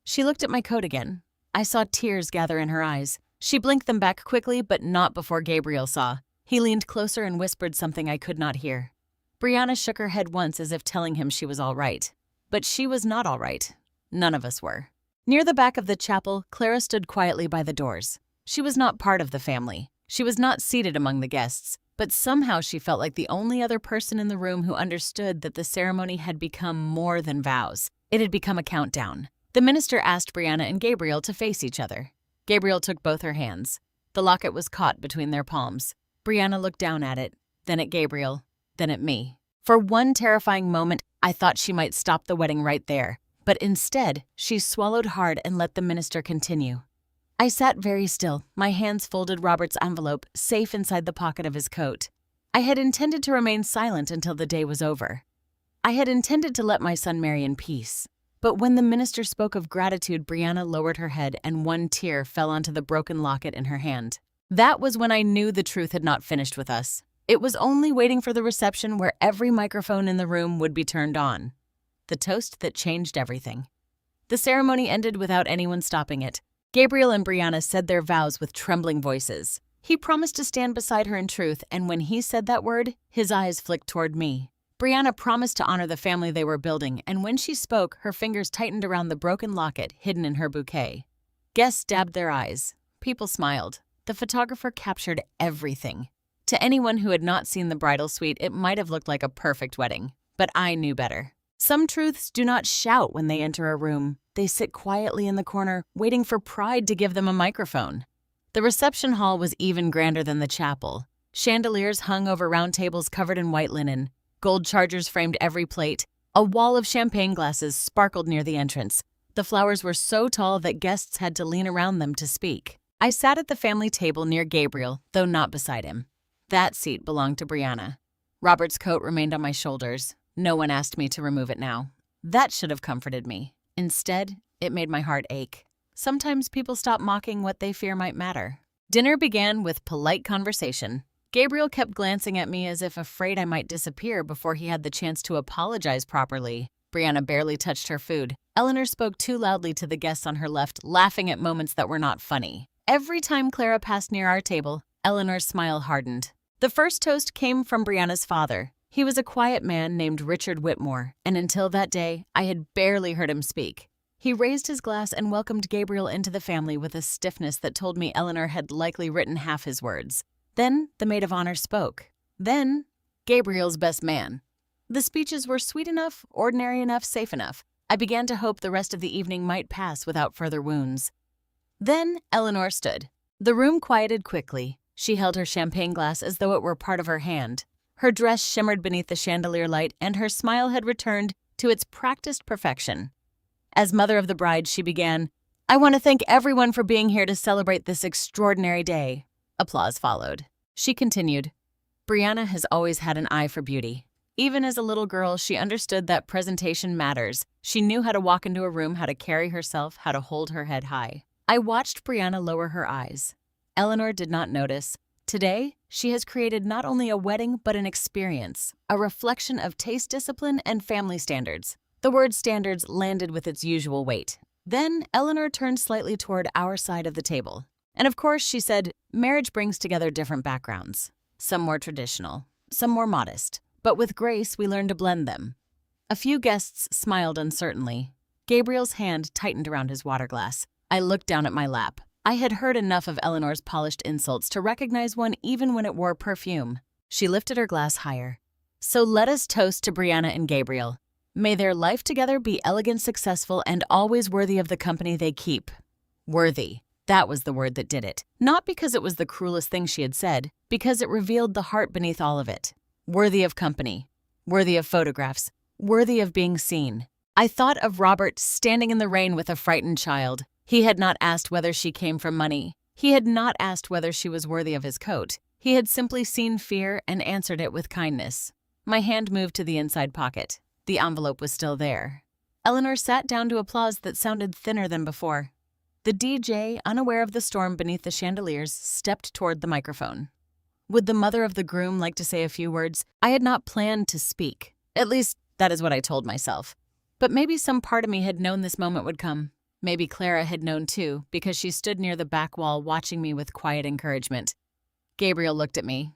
she looked at my coat again. I saw tears gather in her eyes. She blinked them back quickly, but not before Gabriel saw. He leaned closer and whispered something I could not hear. Brianna shook her head once as if telling him she was all right. But she was not all right. None of us were. Near the back of the chapel, Clara stood quietly by the doors. She was not part of the family. She was not seated among the guests. But somehow she felt like the only other person in the room who understood that the ceremony had become more than vows. It had become a countdown. The minister asked Brianna and Gabriel to face each other. Gabriel took both her hands. The locket was caught between their palms. Brianna looked down at it, then at Gabriel, then at me. For one terrifying moment, I thought she might stop the wedding right there. But instead, she swallowed hard and let the minister continue. I sat very still, my hands folded Robert's envelope, safe inside the pocket of his coat. I had intended to remain silent until the day was over. I had intended to let my son marry in peace. But when the minister spoke of gratitude, Brianna lowered her head and one tear fell onto the broken locket in her hand. That was when I knew the truth had not finished with us. It was only waiting for the reception where every microphone in the room would be turned on. The toast that changed everything. The ceremony ended without anyone stopping it. Gabriel and Brianna said their vows with trembling voices. He promised to stand beside her in truth, and when he said that word, his eyes flicked toward me. Brianna promised to honor the family they were building, and when she spoke, her fingers tightened around the broken locket hidden in her bouquet. Guests dabbed their eyes. People smiled. The photographer captured everything. To anyone who had not seen the bridal suite, it might have looked like a perfect wedding. But I knew better. Some truths do not shout when they enter a room. They sit quietly in the corner, waiting for pride to give them a microphone. The reception hall was even grander than the chapel. Chandeliers hung over round tables covered in white linen. Gold chargers framed every plate. A wall of champagne glasses sparkled near the entrance. The flowers were so tall that guests had to lean around them to speak. I sat at the family table near Gabriel, though not beside him. That seat belonged to Brianna. Robert's coat remained on my shoulders. No one asked me to remove it now. That should have comforted me. Instead, it made my heart ache. Sometimes people stop mocking what they fear might matter. Dinner began with polite conversation. Gabriel kept glancing at me as if afraid I might disappear before he had the chance to apologize properly. Brianna barely touched her food. Eleanor spoke too loudly to the guests on her left, laughing at moments that were not funny. Every time Clara passed near our table, Eleanor's smile hardened. The first toast came from Brianna's father. He was a quiet man named Richard Whitmore, and until that day, I had barely heard him speak. He raised his glass and welcomed Gabriel into the family with a stiffness that told me Eleanor had likely written half his words. Then the maid of honor spoke. Then Gabriel's best man. The speeches were sweet enough, ordinary enough, safe enough. I began to hope the rest of the evening might pass without further wounds. Then Eleanor stood. The room quieted quickly. She held her champagne glass as though it were part of her hand. Her dress shimmered beneath the chandelier light, and her smile had returned to its practiced perfection. As mother of the bride, she began, "I want to thank everyone for being here to celebrate this extraordinary day." Applause followed. She continued, "Brianna has always had an eye for beauty. Even as a little girl, she understood that presentation matters. She knew how to walk into a room, how to carry herself, how to hold her head high." I watched Brianna lower her eyes. Eleanor did not notice. Today, she has created not only a wedding, but an experience, a reflection of taste discipline and family standards. The word standards landed with its usual weight. Then Eleanor turned slightly toward our side of the table. And of course, she said, marriage brings together different backgrounds. Some more traditional, some more modest. But with grace, we learn to blend them. A few guests smiled uncertainly. Gabriel's hand tightened around his water glass. I looked down at my lap. I had heard enough of Eleanor's polished insults to recognize one even when it wore perfume. She lifted her glass higher. "So let us toast to Brianna and Gabriel. May their life together be elegant, successful, and always worthy of the company they keep." Worthy. That was the word that did it. Not because it was the cruelest thing she had said, because it revealed the heart beneath all of it. Worthy of company. Worthy of photographs. Worthy of being seen. I thought of Robert standing in the rain with a frightened child. He had not asked whether she came from money. He had not asked whether she was worthy of his coat. He had simply seen fear and answered it with kindness. My hand moved to the inside pocket. The envelope was still there. Eleanor sat down to applause that sounded thinner than before. The DJ, unaware of the storm beneath the chandeliers, stepped toward the microphone. Would the mother of the groom like to say a few words? I had not planned to speak. At least, that is what I told myself. But maybe some part of me had known this moment would come. Maybe Clara had known too, because she stood near the back wall watching me with quiet encouragement. Gabriel looked at me.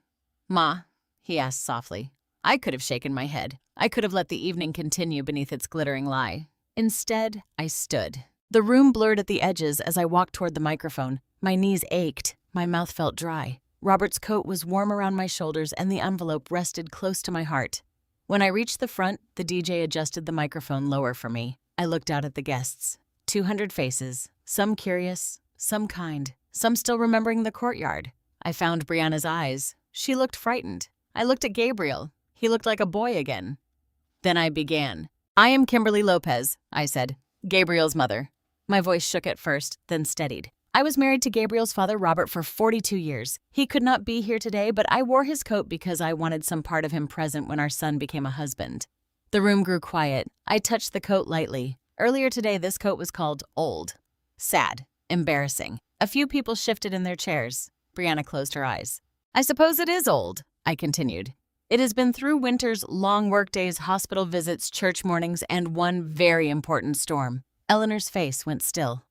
"Ma," he asked softly. I could have shaken my head. I could have let the evening continue beneath its glittering lie. Instead, I stood. The room blurred at the edges as I walked toward the microphone. My knees ached. My mouth felt dry. Robert's coat was warm around my shoulders and the envelope rested close to my heart. When I reached the front, the DJ adjusted the microphone lower for me. I looked out at the guests. 200 faces, some curious, some kind, some still remembering the courtyard. I found Brianna's eyes. She looked frightened. I looked at Gabriel. He looked like a boy again. Then I began. "I am Kimberly Lopez," I said, "Gabriel's mother." My voice shook at first, then steadied. I was married to Gabriel's father, Robert, for 42 years. He could not be here today, but I wore his coat because I wanted some part of him present when our son became a husband. The room grew quiet. I touched the coat lightly. Earlier today, this coat was called old, sad, embarrassing. A few people shifted in their chairs. Brianna closed her eyes. "I suppose it is old," I continued. "It has been through winter's long workdays, hospital visits, church mornings, and one very important storm." Eleanor's face went still.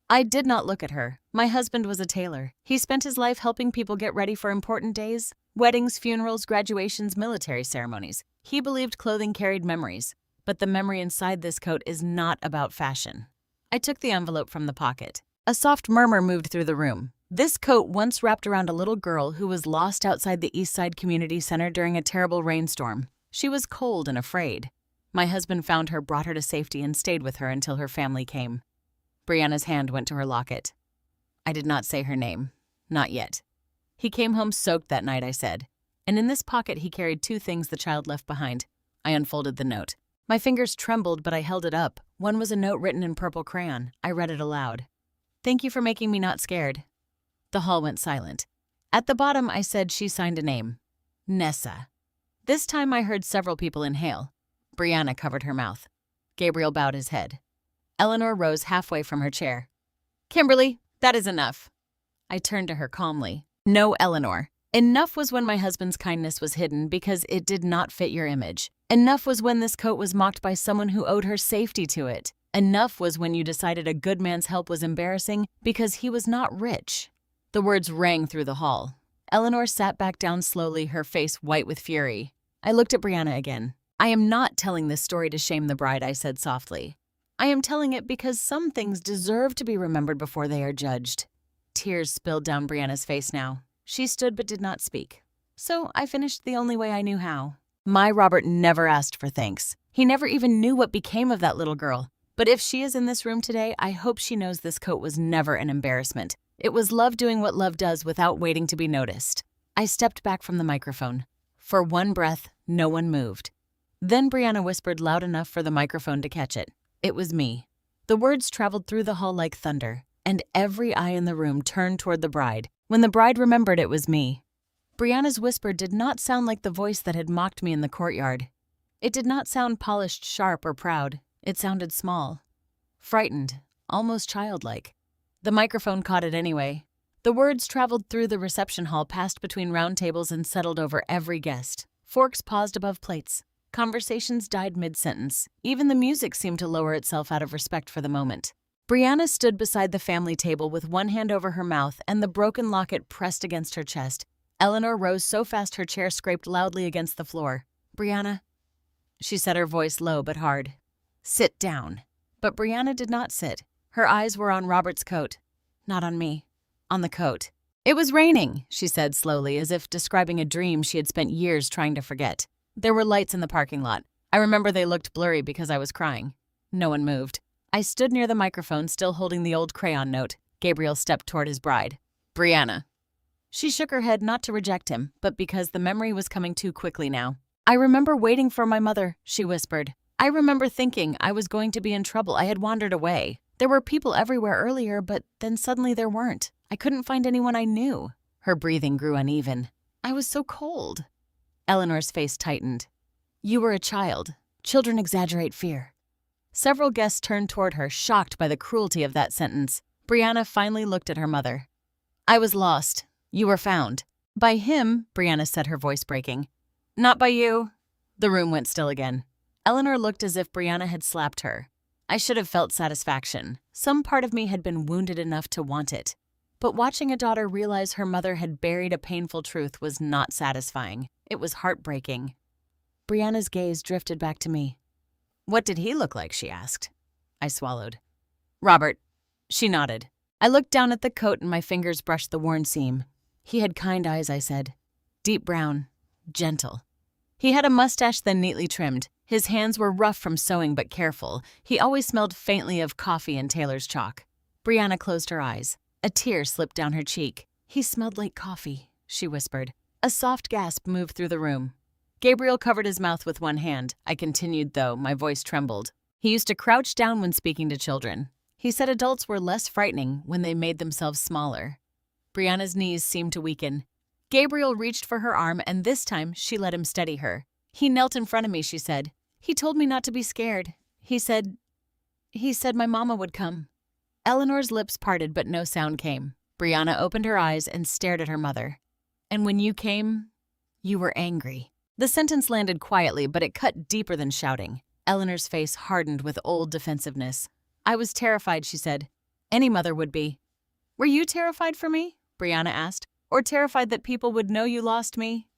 I did not look at her. My husband was a tailor. He spent his life helping people get ready for important days, weddings, funerals, graduations, military ceremonies. He believed clothing carried memories. But the memory inside this coat is not about fashion. I took the envelope from the pocket. A soft murmur moved through the room. This coat once wrapped around a little girl who was lost outside the East Side Community Center during a terrible rainstorm. She was cold and afraid. My husband found her, brought her to safety, and stayed with her until her family came. Brianna's hand went to her locket. I did not say her name. Not yet. He came home soaked that night, I said. And in this pocket he carried 2 things the child left behind. I unfolded the note. My fingers trembled, but I held it up. One was a note written in purple crayon. I read it aloud. Thank you for making me not scared. The hall went silent. At the bottom I said she signed a name. Nessa. This time I heard several people inhale. Brianna covered her mouth. Gabriel bowed his head. Eleanor rose halfway from her chair. Kimberly, that is enough. I turned to her calmly. No, Eleanor. Enough was when my husband's kindness was hidden because it did not fit your image. Enough was when this coat was mocked by someone who owed her safety to it. Enough was when you decided a good man's help was embarrassing because he was not rich. The words rang through the hall. Eleanor sat back down slowly, her face white with fury. I looked at Brianna again. I am not telling this story to shame the bride, I said softly. I am telling it because some things deserve to be remembered before they are judged. Tears spilled down Brianna's face now. She stood but did not speak. So I finished the only way I knew how. My Robert never asked for thanks. He never even knew what became of that little girl. But if she is in this room today, I hope she knows this coat was never an embarrassment. It was love doing what love does without waiting to be noticed. I stepped back from the microphone. For one breath, no one moved. Then Brianna whispered loud enough for the microphone to catch it. It was me. The words traveled through the hall like thunder, and every eye in the room turned toward the bride. When the bride remembered, it was me. Brianna's whisper did not sound like the voice that had mocked me in the courtyard. It did not sound polished, sharp, or proud. It sounded small, frightened, almost childlike. The microphone caught it anyway. The words traveled through the reception hall, passed between round tables, and settled over every guest. Forks paused above plates. Conversations died mid-sentence. Even the music seemed to lower itself out of respect for the moment. Brianna stood beside the family table with one hand over her mouth and the broken locket pressed against her chest. Eleanor rose so fast her chair scraped loudly against the floor. Brianna, she said, her voice low but hard. Sit down. But Brianna did not sit. Her eyes were on Robert's coat. Not on me. On the coat. It was raining, she said slowly, as if describing a dream she had spent years trying to forget. There were lights in the parking lot. I remember they looked blurry because I was crying. No one moved. I stood near the microphone, still holding the old crayon note. Gabriel stepped toward his bride. Brianna. She shook her head, not to reject him, but because the memory was coming too quickly now. I remember waiting for my mother, she whispered. I remember thinking I was going to be in trouble. I had wandered away. There were people everywhere earlier, but then suddenly there weren't. I couldn't find anyone I knew. Her breathing grew uneven. I was so cold. Eleanor's face tightened. You were a child. Children exaggerate fear. Several guests turned toward her, shocked by the cruelty of that sentence. Brianna finally looked at her mother. I was lost. You were found. By him, Brianna said, her voice breaking. Not by you. The room went still again. Eleanor looked as if Brianna had slapped her. I should have felt satisfaction. Some part of me had been wounded enough to want it. But watching a daughter realize her mother had buried a painful truth was not satisfying. It was heartbreaking. Brianna's gaze drifted back to me. What did he look like, she asked. I swallowed. Robert. She nodded. I looked down at the coat and my fingers brushed the worn seam. He had kind eyes, I said. Deep brown. Gentle. He had a mustache then neatly trimmed. His hands were rough from sewing but careful. He always smelled faintly of coffee and Taylor's chalk. Brianna closed her eyes. A tear slipped down her cheek. He smelled like coffee, she whispered. A soft gasp moved through the room. Gabriel covered his mouth with one hand. I continued, though, my voice trembled. He used to crouch down when speaking to children. He said adults were less frightening when they made themselves smaller. Brianna's knees seemed to weaken. Gabriel reached for her arm, and this time she let him steady her. He knelt in front of me, she said. He told me not to be scared. He said my mama would come. Eleanor's lips parted, but no sound came. Brianna opened her eyes and stared at her mother. And when you came, you were angry. The sentence landed quietly, but it cut deeper than shouting. Eleanor's face hardened with old defensiveness. I was terrified, she said. Any mother would be. Were you terrified for me? Brianna asked. Or terrified that people would know you lost me?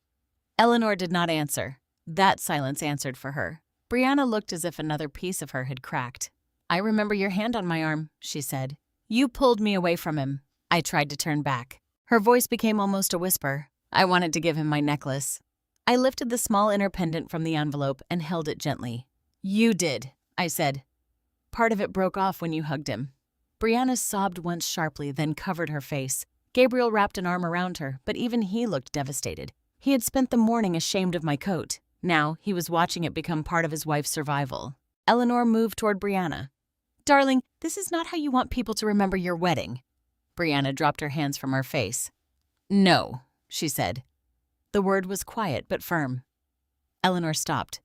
Eleanor did not answer. That silence answered for her. Brianna looked as if another piece of her had cracked. I remember your hand on my arm, she said. You pulled me away from him. I tried to turn back. Her voice became almost a whisper. I wanted to give him my necklace. I lifted the small inner pendant from the envelope and held it gently. You did, I said. Part of it broke off when you hugged him. Brianna sobbed once sharply, then covered her face. Gabriel wrapped an arm around her, but even he looked devastated. He had spent the morning ashamed of my coat. Now he was watching it become part of his wife's survival. Eleanor moved toward Brianna. Darling, this is not how you want people to remember your wedding. Brianna dropped her hands from her face. No, she said. The word was quiet but firm. Eleanor stopped.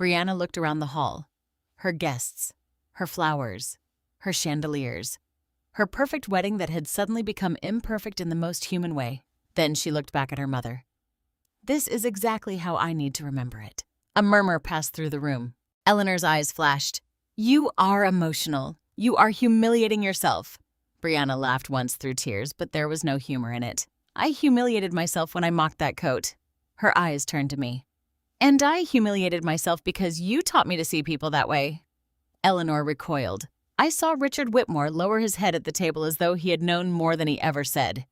Brianna looked around the hall. Her guests, her flowers, her chandeliers, her perfect wedding that had suddenly become imperfect in the most human way. Then she looked back at her mother. This is exactly how I need to remember it. A murmur passed through the room. Eleanor's eyes flashed. You are emotional. You are humiliating yourself. Brianna laughed once through tears, but there was no humor in it. I humiliated myself when I mocked that coat. Her eyes turned to me. And I humiliated myself because you taught me to see people that way. Eleanor recoiled. I saw Richard Whitmore lower his head at the table as though he had known more than he ever said.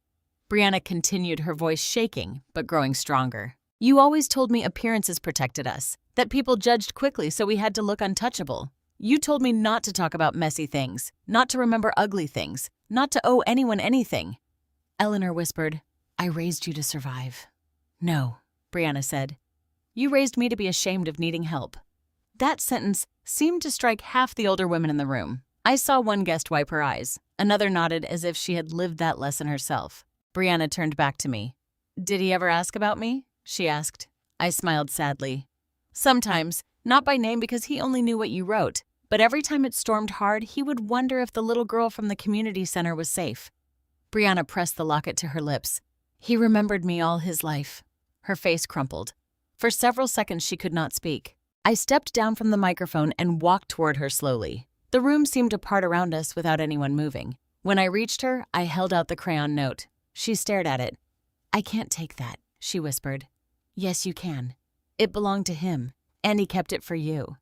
Brianna continued, her voice shaking, but growing stronger. You always told me appearances protected us, that people judged quickly so we had to look untouchable. You told me not to talk about messy things, not to remember ugly things, not to owe anyone anything. Eleanor whispered, I raised you to survive. No, Brianna said. You raised me to be ashamed of needing help. That sentence seemed to strike half the older women in the room. I saw one guest wipe her eyes. Another nodded as if she had lived that lesson herself. Brianna turned back to me. Did he ever ask about me? She asked. I smiled sadly. Sometimes, not by name because he only knew what you wrote, but every time it stormed hard, he would wonder if the little girl from the community center was safe. Brianna pressed the locket to her lips. He remembered me all his life. Her face crumpled. For several seconds she could not speak. I stepped down from the microphone and walked toward her slowly. The room seemed to part around us without anyone moving. When I reached her, I held out the crayon note. She stared at it. I can't take that, she whispered. Yes, you can. It belonged to him, and he kept it for you.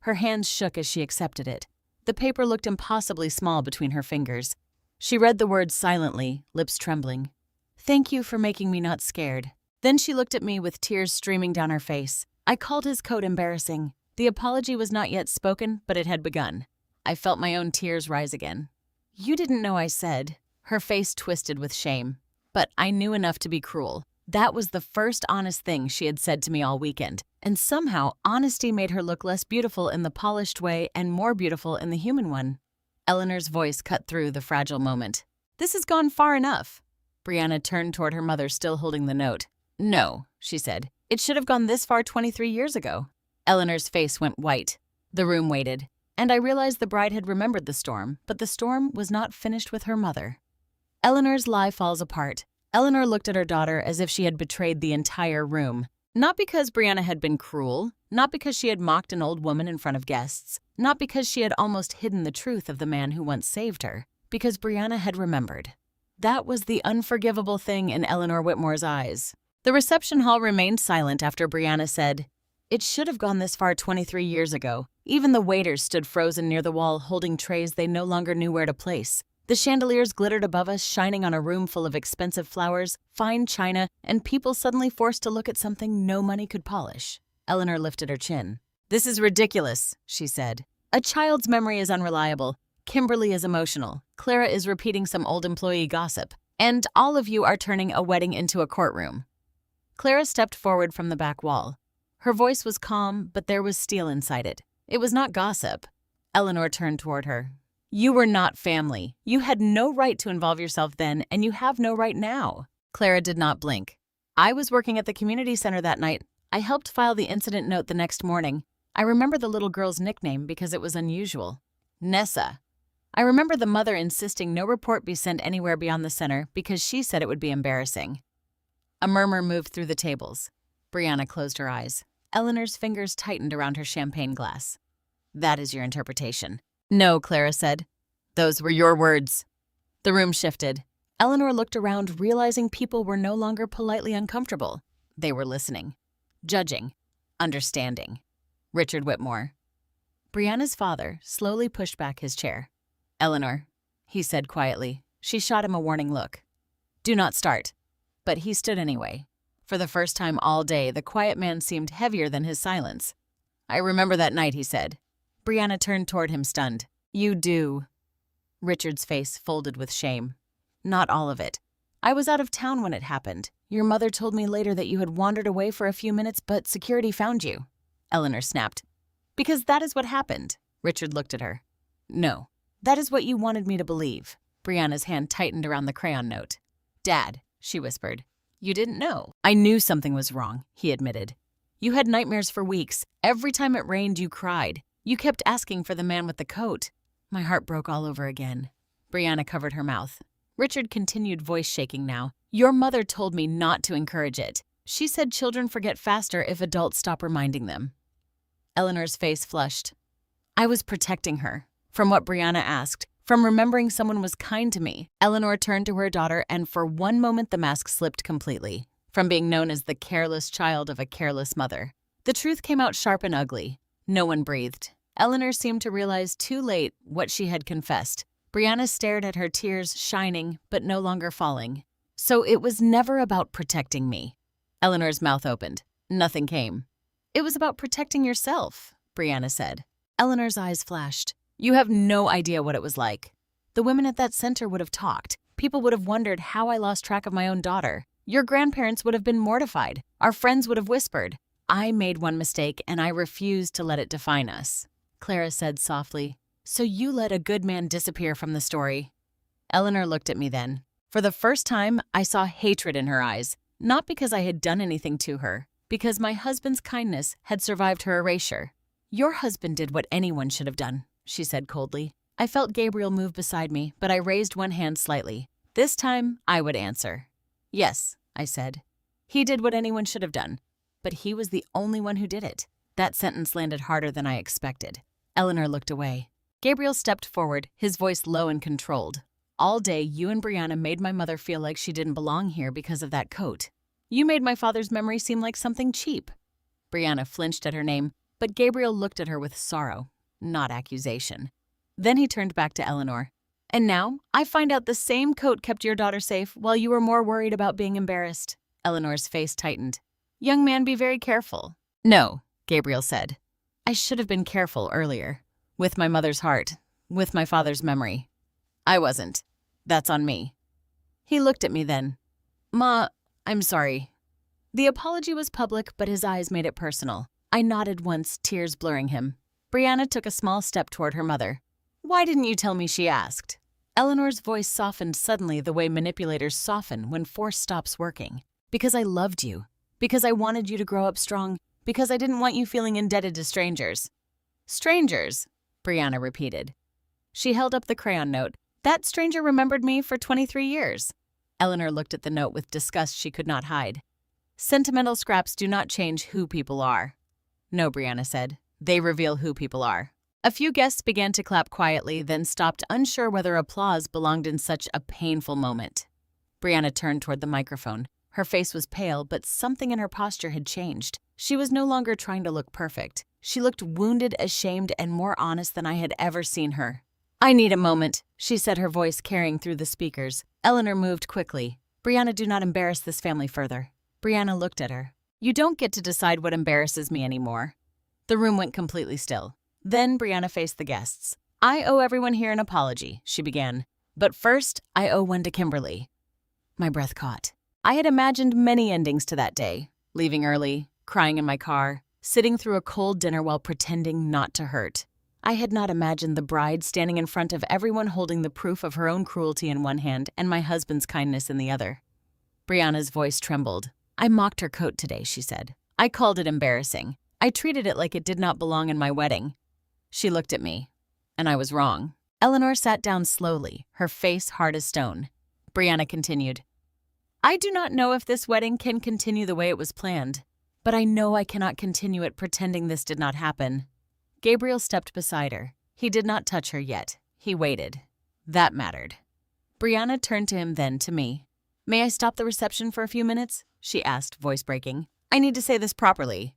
Her hands shook as she accepted it. The paper looked impossibly small between her fingers. She read the words silently, lips trembling. Thank you for making me not scared. Then she looked at me with tears streaming down her face. I called his coat embarrassing. The apology was not yet spoken, but it had begun. I felt my own tears rise again. You didn't know I said. Her face twisted with shame. But I knew enough to be cruel. That was the first honest thing she had said to me all weekend, and somehow honesty made her look less beautiful in the polished way and more beautiful in the human one. Eleanor's voice cut through the fragile moment. This has gone far enough. Brianna turned toward her mother, still holding the note. No, she said. It should have gone this far 23 years ago. Eleanor's face went white. The room waited, and I realized the bride had remembered the storm, but the storm was not finished with her mother. Eleanor's lie falls apart. Eleanor looked at her daughter as if she had betrayed the entire room. Not because Brianna had been cruel, not because she had mocked an old woman in front of guests, not because she had almost hidden the truth of the man who once saved her, because Brianna had remembered. That was the unforgivable thing in Eleanor Whitmore's eyes. The reception hall remained silent after Brianna said, It should have gone this far 23 years ago. Even the waiters stood frozen near the wall, holding trays they no longer knew where to place. The chandeliers glittered above us, shining on a room full of expensive flowers, fine china, and people suddenly forced to look at something no money could polish. Eleanor lifted her chin. This is ridiculous, she said. A child's memory is unreliable. Kimberly is emotional. Clara is repeating some old employee gossip. And all of you are turning a wedding into a courtroom. Clara stepped forward from the back wall. Her voice was calm, but there was steel inside it. It was not gossip. Eleanor turned toward her. You were not family. You had no right to involve yourself then, and you have no right now. Clara did not blink. I was working at the community center that night. I helped file the incident note the next morning. I remember the little girl's nickname because it was unusual. Nessa. I remember the mother insisting no report be sent anywhere beyond the center because she said it would be embarrassing. A murmur moved through the tables. Brianna closed her eyes. Eleanor's fingers tightened around her champagne glass. That is your interpretation. No, Clara said. Those were your words. The room shifted. Eleanor looked around, realizing people were no longer politely uncomfortable. They were listening, judging, understanding. Richard Whitmore. Brianna's father slowly pushed back his chair. Eleanor, he said quietly. She shot him a warning look. Do not start. But he stood anyway. For the first time all day, the quiet man seemed heavier than his silence. I remember that night, he said. Brianna turned toward him, stunned. You do. Richard's face folded with shame. Not all of it. I was out of town when it happened. Your mother told me later that you had wandered away for a few minutes, but security found you. Eleanor snapped. Because that is what happened. Richard looked at her. No, that is what you wanted me to believe. Brianna's hand tightened around the crayon note. Dad, she whispered. You didn't know. I knew something was wrong, he admitted. You had nightmares for weeks. Every time it rained, you cried. You kept asking for the man with the coat. My heart broke all over again. Brianna covered her mouth. Richard continued, voice shaking now. Your mother told me not to encourage it. She said children forget faster if adults stop reminding them. Eleanor's face flushed. I was protecting her. From what Brianna asked, from remembering someone was kind to me. Eleanor turned to her daughter, and for one moment the mask slipped completely. From being known as the careless child of a careless mother. The truth came out sharp and ugly. No one breathed. Eleanor seemed to realize too late what she had confessed. Brianna stared at her, tears shining but no longer falling. So it was never about protecting me. Eleanor's mouth opened. Nothing came. It was about protecting yourself, Brianna said. Eleanor's eyes flashed. You have no idea what it was like. The women at that center would have talked. People would have wondered how I lost track of my own daughter. Your grandparents would have been mortified. Our friends would have whispered. I made one mistake, and I refused to let it define us. Clara said softly. So you let a good man disappear from the story. Eleanor looked at me then. For the first time, I saw hatred in her eyes. Not because I had done anything to her. Because my husband's kindness had survived her erasure. Your husband did what anyone should have done, she said coldly. I felt Gabriel move beside me, but I raised one hand slightly. This time, I would answer. Yes, I said. He did what anyone should have done. But he was the only one who did it. That sentence landed harder than I expected. Eleanor looked away. Gabriel stepped forward, his voice low and controlled. All day, you and Brianna made my mother feel like she didn't belong here because of that coat. You made my father's memory seem like something cheap. Brianna flinched at her name, but Gabriel looked at her with sorrow, not accusation. Then he turned back to Eleanor. And now, I find out the same coat kept your daughter safe while you were more worried about being embarrassed. Eleanor's face tightened. Young man, be very careful. No, Gabriel said. I should have been careful earlier. With my mother's heart. With my father's memory. I wasn't. That's on me. He looked at me then. Ma, I'm sorry. The apology was public, but his eyes made it personal. I nodded once, tears blurring him. Brianna took a small step toward her mother. Why didn't you tell me, she asked. Eleanor's voice softened suddenly the way manipulators soften when force stops working. Because I loved you. Because I wanted you to grow up strong. Because I didn't want you feeling indebted to strangers. Strangers, Brianna repeated. She held up the crayon note. That stranger remembered me for 23 years. Eleanor looked at the note with disgust she could not hide. Sentimental scraps do not change who people are. No, Brianna said. They reveal who people are. A few guests began to clap quietly, then stopped, unsure whether applause belonged in such a painful moment. Brianna turned toward the microphone. Her face was pale, but something in her posture had changed. She was no longer trying to look perfect. She looked wounded, ashamed, and more honest than I had ever seen her. I need a moment, she said, her voice carrying through the speakers. Eleanor moved quickly. Brianna, do not embarrass this family further. Brianna looked at her. You don't get to decide what embarrasses me anymore. The room went completely still. Then Brianna faced the guests. I owe everyone here an apology, she began. But first, I owe one to Kimberly. My breath caught. I had imagined many endings to that day. Leaving early, crying in my car, sitting through a cold dinner while pretending not to hurt. I had not imagined the bride standing in front of everyone holding the proof of her own cruelty in one hand and my husband's kindness in the other. Brianna's voice trembled. I mocked her coat today, she said. I called it embarrassing. I treated it like it did not belong in my wedding. She looked at me, and I was wrong. Eleanor sat down slowly, her face hard as stone. Brianna continued. I do not know if this wedding can continue the way it was planned, but I know I cannot continue it pretending this did not happen. Gabriel stepped beside her. He did not touch her yet. He waited. That mattered. Brianna turned to him, then to me. May I stop the reception for a few minutes? She asked, voice breaking. I need to say this properly.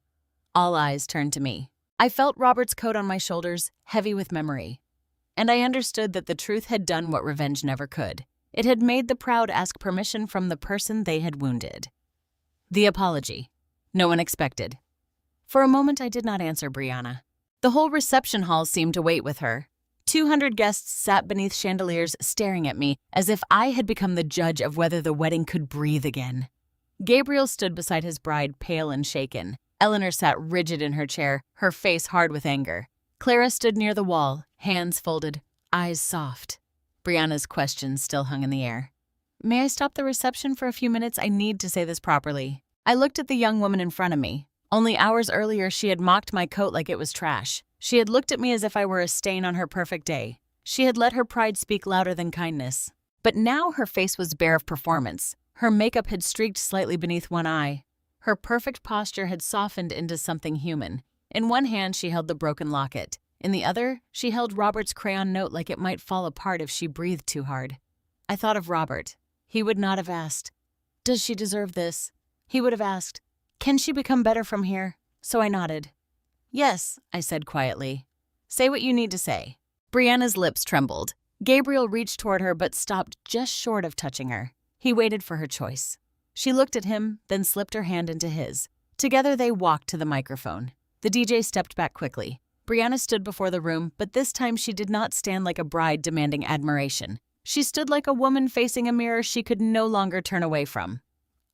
All eyes turned to me. I felt Robert's coat on my shoulders, heavy with memory. And I understood that the truth had done what revenge never could. It had made the proud ask permission from the person they had wounded. The apology. No one expected. For a moment, I did not answer Brianna. The whole reception hall seemed to wait with her. 200 guests sat beneath chandeliers staring at me as if I had become the judge of whether the wedding could breathe again. Gabriel stood beside his bride, pale and shaken. Eleanor sat rigid in her chair, her face hard with anger. Clara stood near the wall, hands folded, eyes soft. Brianna's questions still hung in the air. May I stop the reception for a few minutes? I need to say this properly. I looked at the young woman in front of me. Only hours earlier, she had mocked my coat like it was trash. She had looked at me as if I were a stain on her perfect day. She had let her pride speak louder than kindness. But now her face was bare of performance. Her makeup had streaked slightly beneath one eye. Her perfect posture had softened into something human. In one hand, she held the broken locket. In the other, she held Robert's crayon note like it might fall apart if she breathed too hard. I thought of Robert. He would not have asked, "Does she deserve this?" He would have asked, "Can she become better from here?" So I nodded. "Yes," I said quietly. "Say what you need to say." Brianna's lips trembled. Gabriel reached toward her but stopped just short of touching her. He waited for her choice. She looked at him, then slipped her hand into his. Together they walked to the microphone. The DJ stepped back quickly. Brianna stood before the room, but this time she did not stand like a bride demanding admiration. She stood like a woman facing a mirror she could no longer turn away from.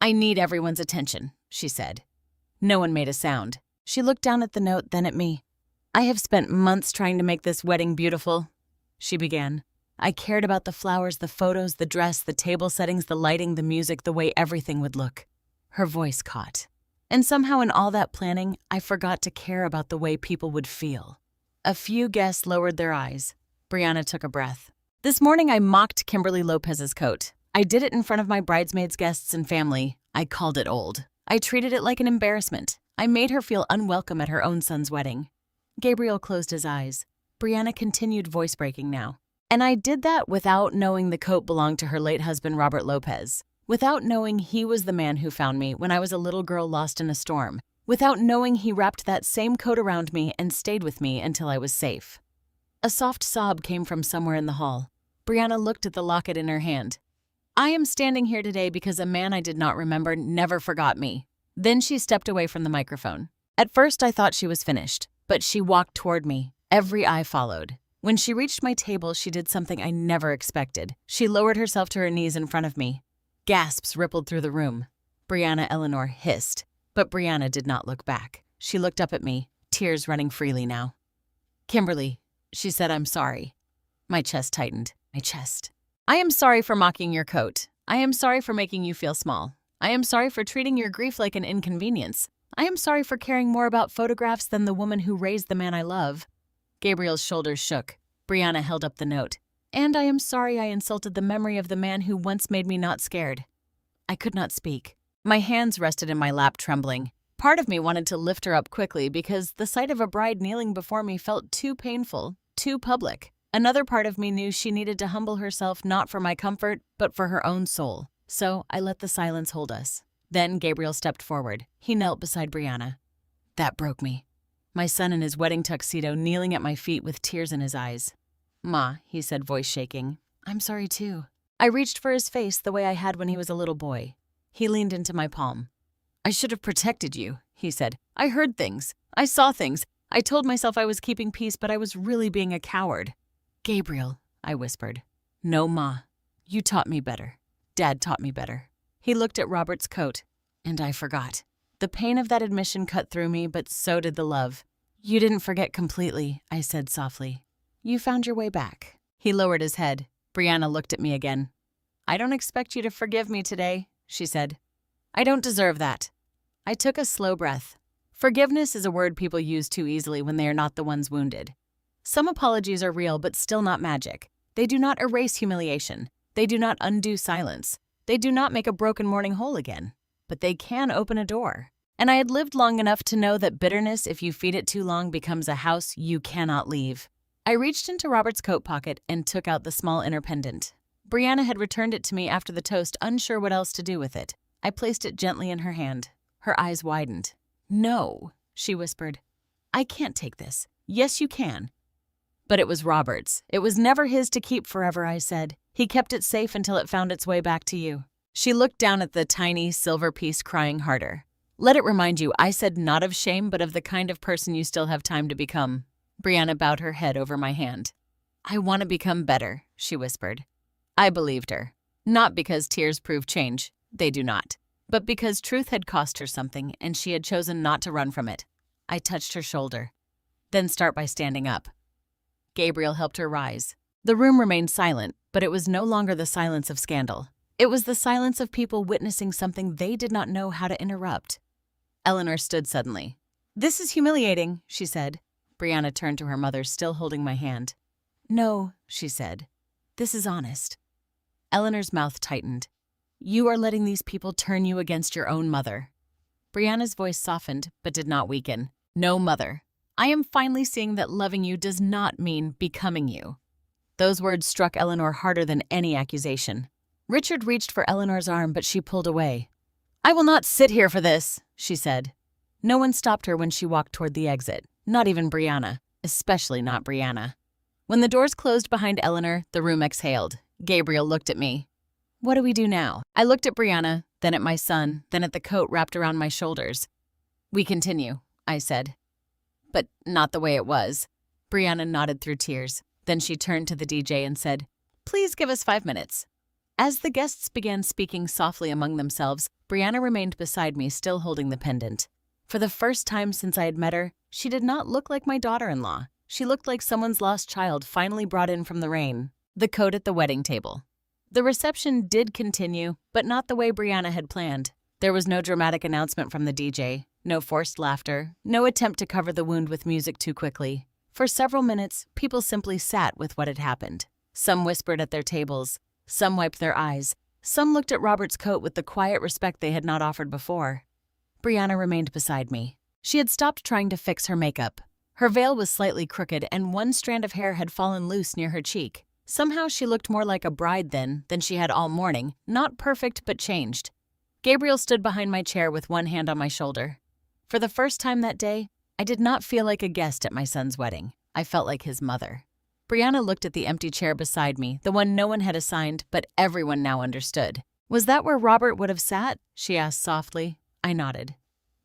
"I need everyone's attention," she said. No one made a sound. She looked down at the note, then at me. "I have spent months trying to make this wedding beautiful," she began. "I cared about the flowers, the photos, the dress, the table settings, the lighting, the music, the way everything would look." Her voice caught. "And somehow in all that planning, I forgot to care about the way people would feel." A few guests lowered their eyes. Brianna took a breath. "This morning I mocked Kimberly Lopez's coat. I did it in front of my bridesmaids, guests, and family. I called it old. I treated it like an embarrassment. I made her feel unwelcome at her own son's wedding." Gabriel closed his eyes. Brianna continued, voice breaking now. "And I did that without knowing the coat belonged to her late husband, Robert Lopez. Without knowing he was the man who found me when I was a little girl lost in a storm. Without knowing he wrapped that same coat around me and stayed with me until I was safe." A soft sob came from somewhere in the hall. Brianna looked at the locket in her hand. "I am standing here today because a man I did not remember never forgot me." Then she stepped away from the microphone. At first I thought she was finished, but she walked toward me. Every eye followed. When she reached my table, she did something I never expected. She lowered herself to her knees in front of me. Gasps rippled through the room. Brianna Eleanor hissed, but Brianna did not look back. She looked up at me, tears running freely now. "Kimberly," she said, "I'm sorry." My chest tightened. My chest. "I am sorry for mocking your coat. I am sorry for making you feel small. I am sorry for treating your grief like an inconvenience. I am sorry for caring more about photographs than the woman who raised the man I love." Gabriel's shoulders shook. Brianna held up the note. "And I am sorry I insulted the memory of the man who once made me not scared." I could not speak. My hands rested in my lap, trembling. Part of me wanted to lift her up quickly because the sight of a bride kneeling before me felt too painful, too public. Another part of me knew she needed to humble herself not for my comfort, but for her own soul. So I let the silence hold us. Then Gabriel stepped forward. He knelt beside Brianna. That broke me. My son in his wedding tuxedo kneeling at my feet with tears in his eyes. "Ma," he said, voice shaking, "I'm sorry too." I reached for his face the way I had when he was a little boy. He leaned into my palm. "I should have protected you," he said. "I heard things. I saw things. I told myself I was keeping peace, but I was really being a coward." "Gabriel," I whispered. "No, Ma. You taught me better. Dad taught me better." He looked at Robert's coat, and I forgot. The pain of that admission cut through me, but so did the love. "You didn't forget completely," I said softly. "You found your way back." He lowered his head. Brianna looked at me again. "I don't expect you to forgive me today," she said. "I don't deserve that." I took a slow breath. Forgiveness is a word people use too easily when they are not the ones wounded. Some apologies are real but still not magic. They do not erase humiliation. They do not undo silence. They do not make a broken morning whole again. But they can open a door. And I had lived long enough to know that bitterness, if you feed it too long, becomes a house you cannot leave. I reached into Robert's coat pocket and took out the small inner pendant. Brianna had returned it to me after the toast, unsure what else to do with it. I placed it gently in her hand. Her eyes widened. "No," she whispered. "I can't take this." "Yes, you can." "But it was Robert's. It was never his to keep forever," I said. "He kept it safe until it found its way back to you." She looked down at the tiny silver piece, crying harder. Let it remind you, I said not of shame, but of the kind of person you still have time to become. Brianna bowed her head over my hand. I want to become better, she whispered. I believed her. Not because tears prove change. They do not. But because truth had cost her something and she had chosen not to run from it. I touched her shoulder. Then start by standing up. Gabriel helped her rise. The room remained silent, but it was no longer the silence of scandal. It was the silence of people witnessing something they did not know how to interrupt. Eleanor stood suddenly. This is humiliating, she said. Brianna turned to her mother, still holding my hand. No, she said. This is honest. Eleanor's mouth tightened. You are letting these people turn you against your own mother. Brianna's voice softened, but did not weaken. No, mother. I am finally seeing that loving you does not mean becoming you. Those words struck Eleanor harder than any accusation. Richard reached for Eleanor's arm, but she pulled away. I will not sit here for this, she said. No one stopped her when she walked toward the exit, not even Brianna, especially not Brianna. When the doors closed behind Eleanor, the room exhaled. Gabriel looked at me. What do we do now? I looked at Brianna, then at my son, then at the coat wrapped around my shoulders. We continue, I said. But not the way it was. Brianna nodded through tears. Then she turned to the DJ and said, Please give us 5 minutes. As the guests began speaking softly among themselves, Brianna remained beside me, still holding the pendant. For the first time since I had met her, she did not look like my daughter-in-law. She looked like someone's lost child finally brought in from the rain. The coat at the wedding table. The reception did continue, but not the way Brianna had planned. There was no dramatic announcement from the DJ, no forced laughter, no attempt to cover the wound with music too quickly. For several minutes, people simply sat with what had happened. Some whispered at their tables. Some wiped their eyes. Some looked at Robert's coat with the quiet respect they had not offered before. Brianna remained beside me. She had stopped trying to fix her makeup. Her veil was slightly crooked and one strand of hair had fallen loose near her cheek. Somehow she looked more like a bride then than she had all morning, not perfect but changed. Gabriel stood behind my chair with one hand on my shoulder. For the first time that day, I did not feel like a guest at my son's wedding. I felt like his mother. Brianna looked at the empty chair beside me, the one no one had assigned, but everyone now understood. Was that where Robert would have sat? She asked softly. I nodded.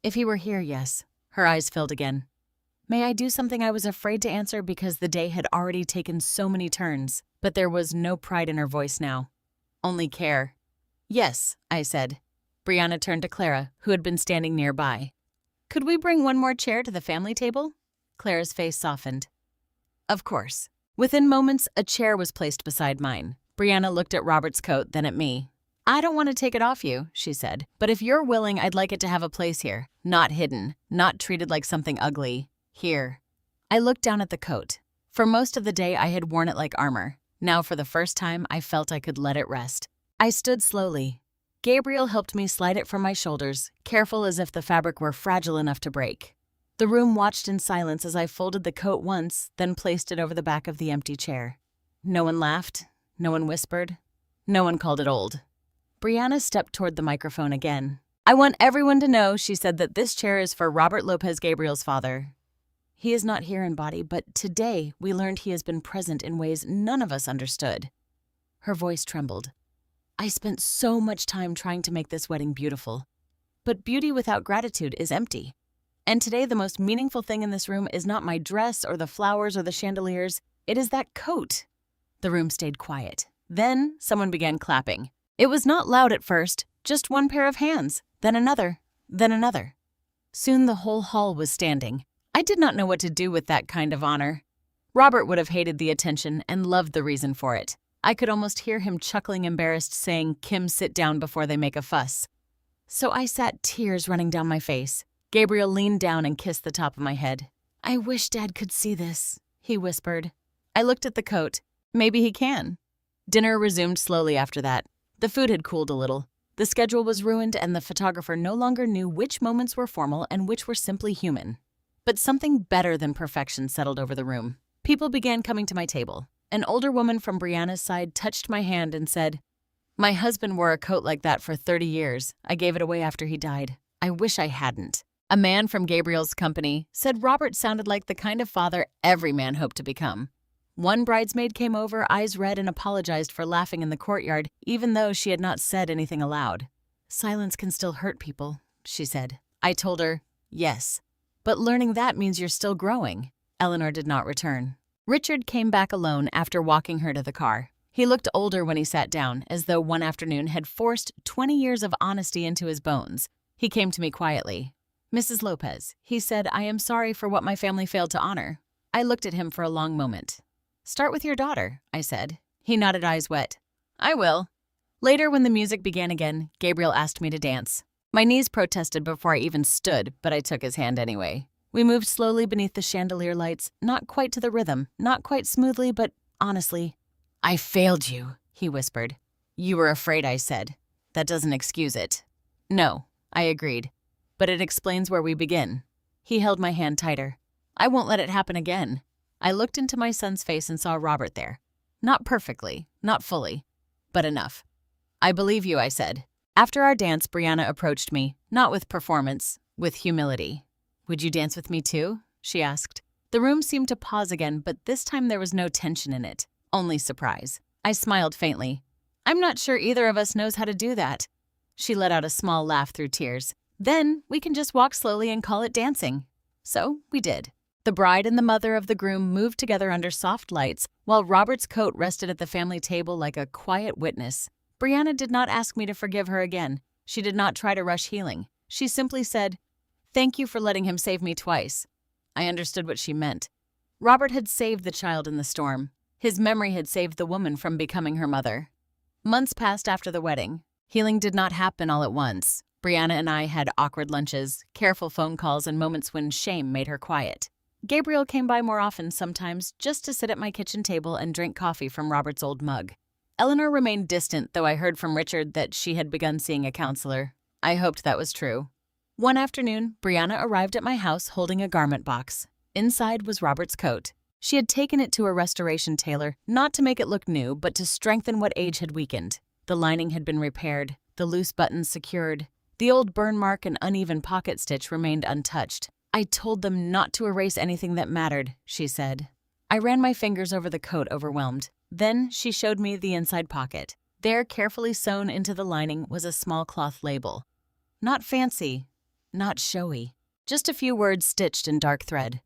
If he were here, yes. Her eyes filled again. May I do something I was afraid to answer because the day had already taken so many turns, but there was no pride in her voice now. Only care. Yes, I said. Brianna turned to Clara, who had been standing nearby. Could we bring one more chair to the family table? Clara's face softened. Of course. Within moments, a chair was placed beside mine. Brianna looked at Robert's coat, then at me. I don't want to take it off you, she said, but if you're willing, I'd like it to have a place here. Not hidden, not treated like something ugly. Here. I looked down at the coat. For most of the day, I had worn it like armor. Now, for the first time, I felt I could let it rest. I stood slowly. Gabriel helped me slide it from my shoulders, careful as if the fabric were fragile enough to break. The room watched in silence as I folded the coat once, then placed it over the back of the empty chair. No one laughed. No one whispered. No one called it old. Brianna stepped toward the microphone again. I want everyone to know, she said, that this chair is for Robert Lopez Gabriel's father. He is not here in body, but today we learned he has been present in ways none of us understood. Her voice trembled. I spent so much time trying to make this wedding beautiful. But beauty without gratitude is empty. And today the most meaningful thing in this room is not my dress or the flowers or the chandeliers. It is that coat. The room stayed quiet. Then someone began clapping. It was not loud at first, just one pair of hands, then another, then another. Soon the whole hall was standing. I did not know what to do with that kind of honor. Robert would have hated the attention and loved the reason for it. I could almost hear him chuckling embarrassed, saying, Kim, sit down before they make a fuss. So I sat, tears running down my face. Gabriel leaned down and kissed the top of my head. I wish Dad could see this, he whispered. I looked at the coat. Maybe he can. Dinner resumed slowly after that. The food had cooled a little. The schedule was ruined and the photographer no longer knew which moments were formal and which were simply human. But something better than perfection settled over the room. People began coming to my table. An older woman from Brianna's side touched my hand and said, My husband wore a coat like that for 30 years. I gave it away after he died. I wish I hadn't. A man from Gabriel's company said Robert sounded like the kind of father every man hoped to become. One bridesmaid came over, eyes red, and apologized for laughing in the courtyard, even though she had not said anything aloud. Silence can still hurt people, she said. I told her, yes. But learning that means you're still growing. Eleanor did not return. Richard came back alone after walking her to the car. He looked older when he sat down, as though one afternoon had forced 20 years of honesty into his bones. He came to me quietly. "Mrs. Lopez," he said, "I am sorry for what my family failed to honor." I looked at him for a long moment. "Start with your daughter," I said. He nodded, eyes wet. "I will." Later, when the music began again, Gabriel asked me to dance. My knees protested before I even stood, but I took his hand anyway. We moved slowly beneath the chandelier lights, not quite to the rhythm, not quite smoothly, but honestly. "I failed you," he whispered. "You were afraid," I said. "That doesn't excuse it." "No," I agreed. "But it explains where we begin." He held my hand tighter. "I won't let it happen again." I looked into my son's face and saw Robert there. Not perfectly, not fully, but enough. "I believe you," I said. After our dance, Brianna approached me, not with performance, with humility. "Would you dance with me too?" she asked. The room seemed to pause again, but this time there was no tension in it, only surprise. I smiled faintly. "I'm not sure either of us knows how to do that." She let out a small laugh through tears. "Then we can just walk slowly and call it dancing." So we did. The bride and the mother of the groom moved together under soft lights, while Robert's coat rested at the family table like a quiet witness. Brianna did not ask me to forgive her again. She did not try to rush healing. She simply said, "Thank you for letting him save me twice." I understood what she meant. Robert had saved the child in the storm. His memory had saved the woman from becoming her mother. Months passed after the wedding. Healing did not happen all at once. Brianna and I had awkward lunches, careful phone calls, and moments when shame made her quiet. Gabriel came by more often sometimes, just to sit at my kitchen table and drink coffee from Robert's old mug. Eleanor remained distant, though I heard from Richard that she had begun seeing a counselor. I hoped that was true. One afternoon, Brianna arrived at my house holding a garment box. Inside was Robert's coat. She had taken it to a restoration tailor, not to make it look new, but to strengthen what age had weakened. The lining had been repaired, the loose buttons secured. The old burn mark and uneven pocket stitch remained untouched. "I told them not to erase anything that mattered," she said. I ran my fingers over the coat, overwhelmed. Then she showed me the inside pocket. There, carefully sewn into the lining, was a small cloth label. Not fancy, not showy. Just a few words stitched in dark thread.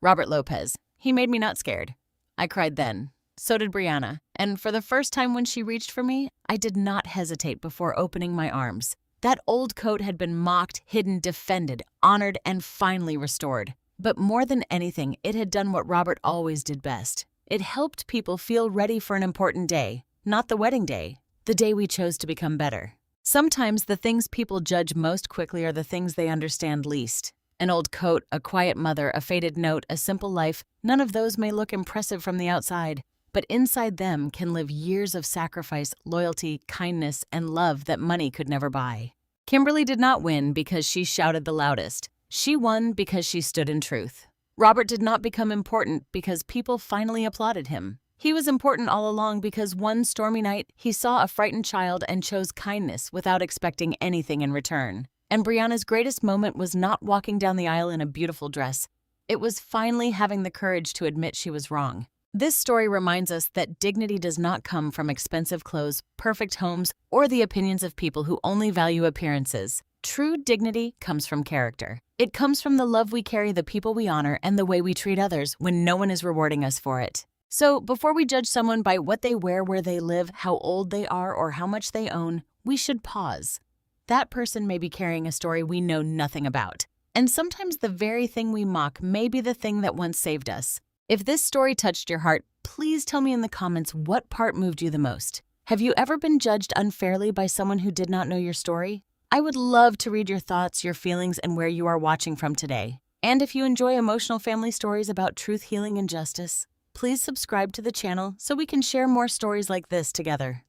"Robert Lopez." He made me not scared. I cried then. So did Brianna. And for the first time when she reached for me, I did not hesitate before opening my arms. That old coat had been mocked, hidden, defended, honored, and finally restored. But more than anything, it had done what Robert always did best. It helped people feel ready for an important day, not the wedding day, the day we chose to become better. Sometimes the things people judge most quickly are the things they understand least. An old coat, a quiet mother, a faded note, a simple life, none of those may look impressive from the outside, but inside them can live years of sacrifice, loyalty, kindness, and love that money could never buy. Kimberly did not win because she shouted the loudest. She won because she stood in truth. Robert did not become important because people finally applauded him. He was important all along because one stormy night he saw a frightened child and chose kindness without expecting anything in return. And Brianna's greatest moment was not walking down the aisle in a beautiful dress. It was finally having the courage to admit she was wrong. This story reminds us that dignity does not come from expensive clothes, perfect homes, or the opinions of people who only value appearances. True dignity comes from character. It comes from the love we carry, the people we honor, and the way we treat others when no one is rewarding us for it. So, before we judge someone by what they wear, where they live, how old they are, or how much they own, we should pause. That person may be carrying a story we know nothing about. And sometimes the very thing we mock may be the thing that once saved us. If this story touched your heart, please tell me in the comments what part moved you the most. Have you ever been judged unfairly by someone who did not know your story? I would love to read your thoughts, your feelings, and where you are watching from today. And if you enjoy emotional family stories about truth, healing, and justice, please subscribe to the channel so we can share more stories like this together.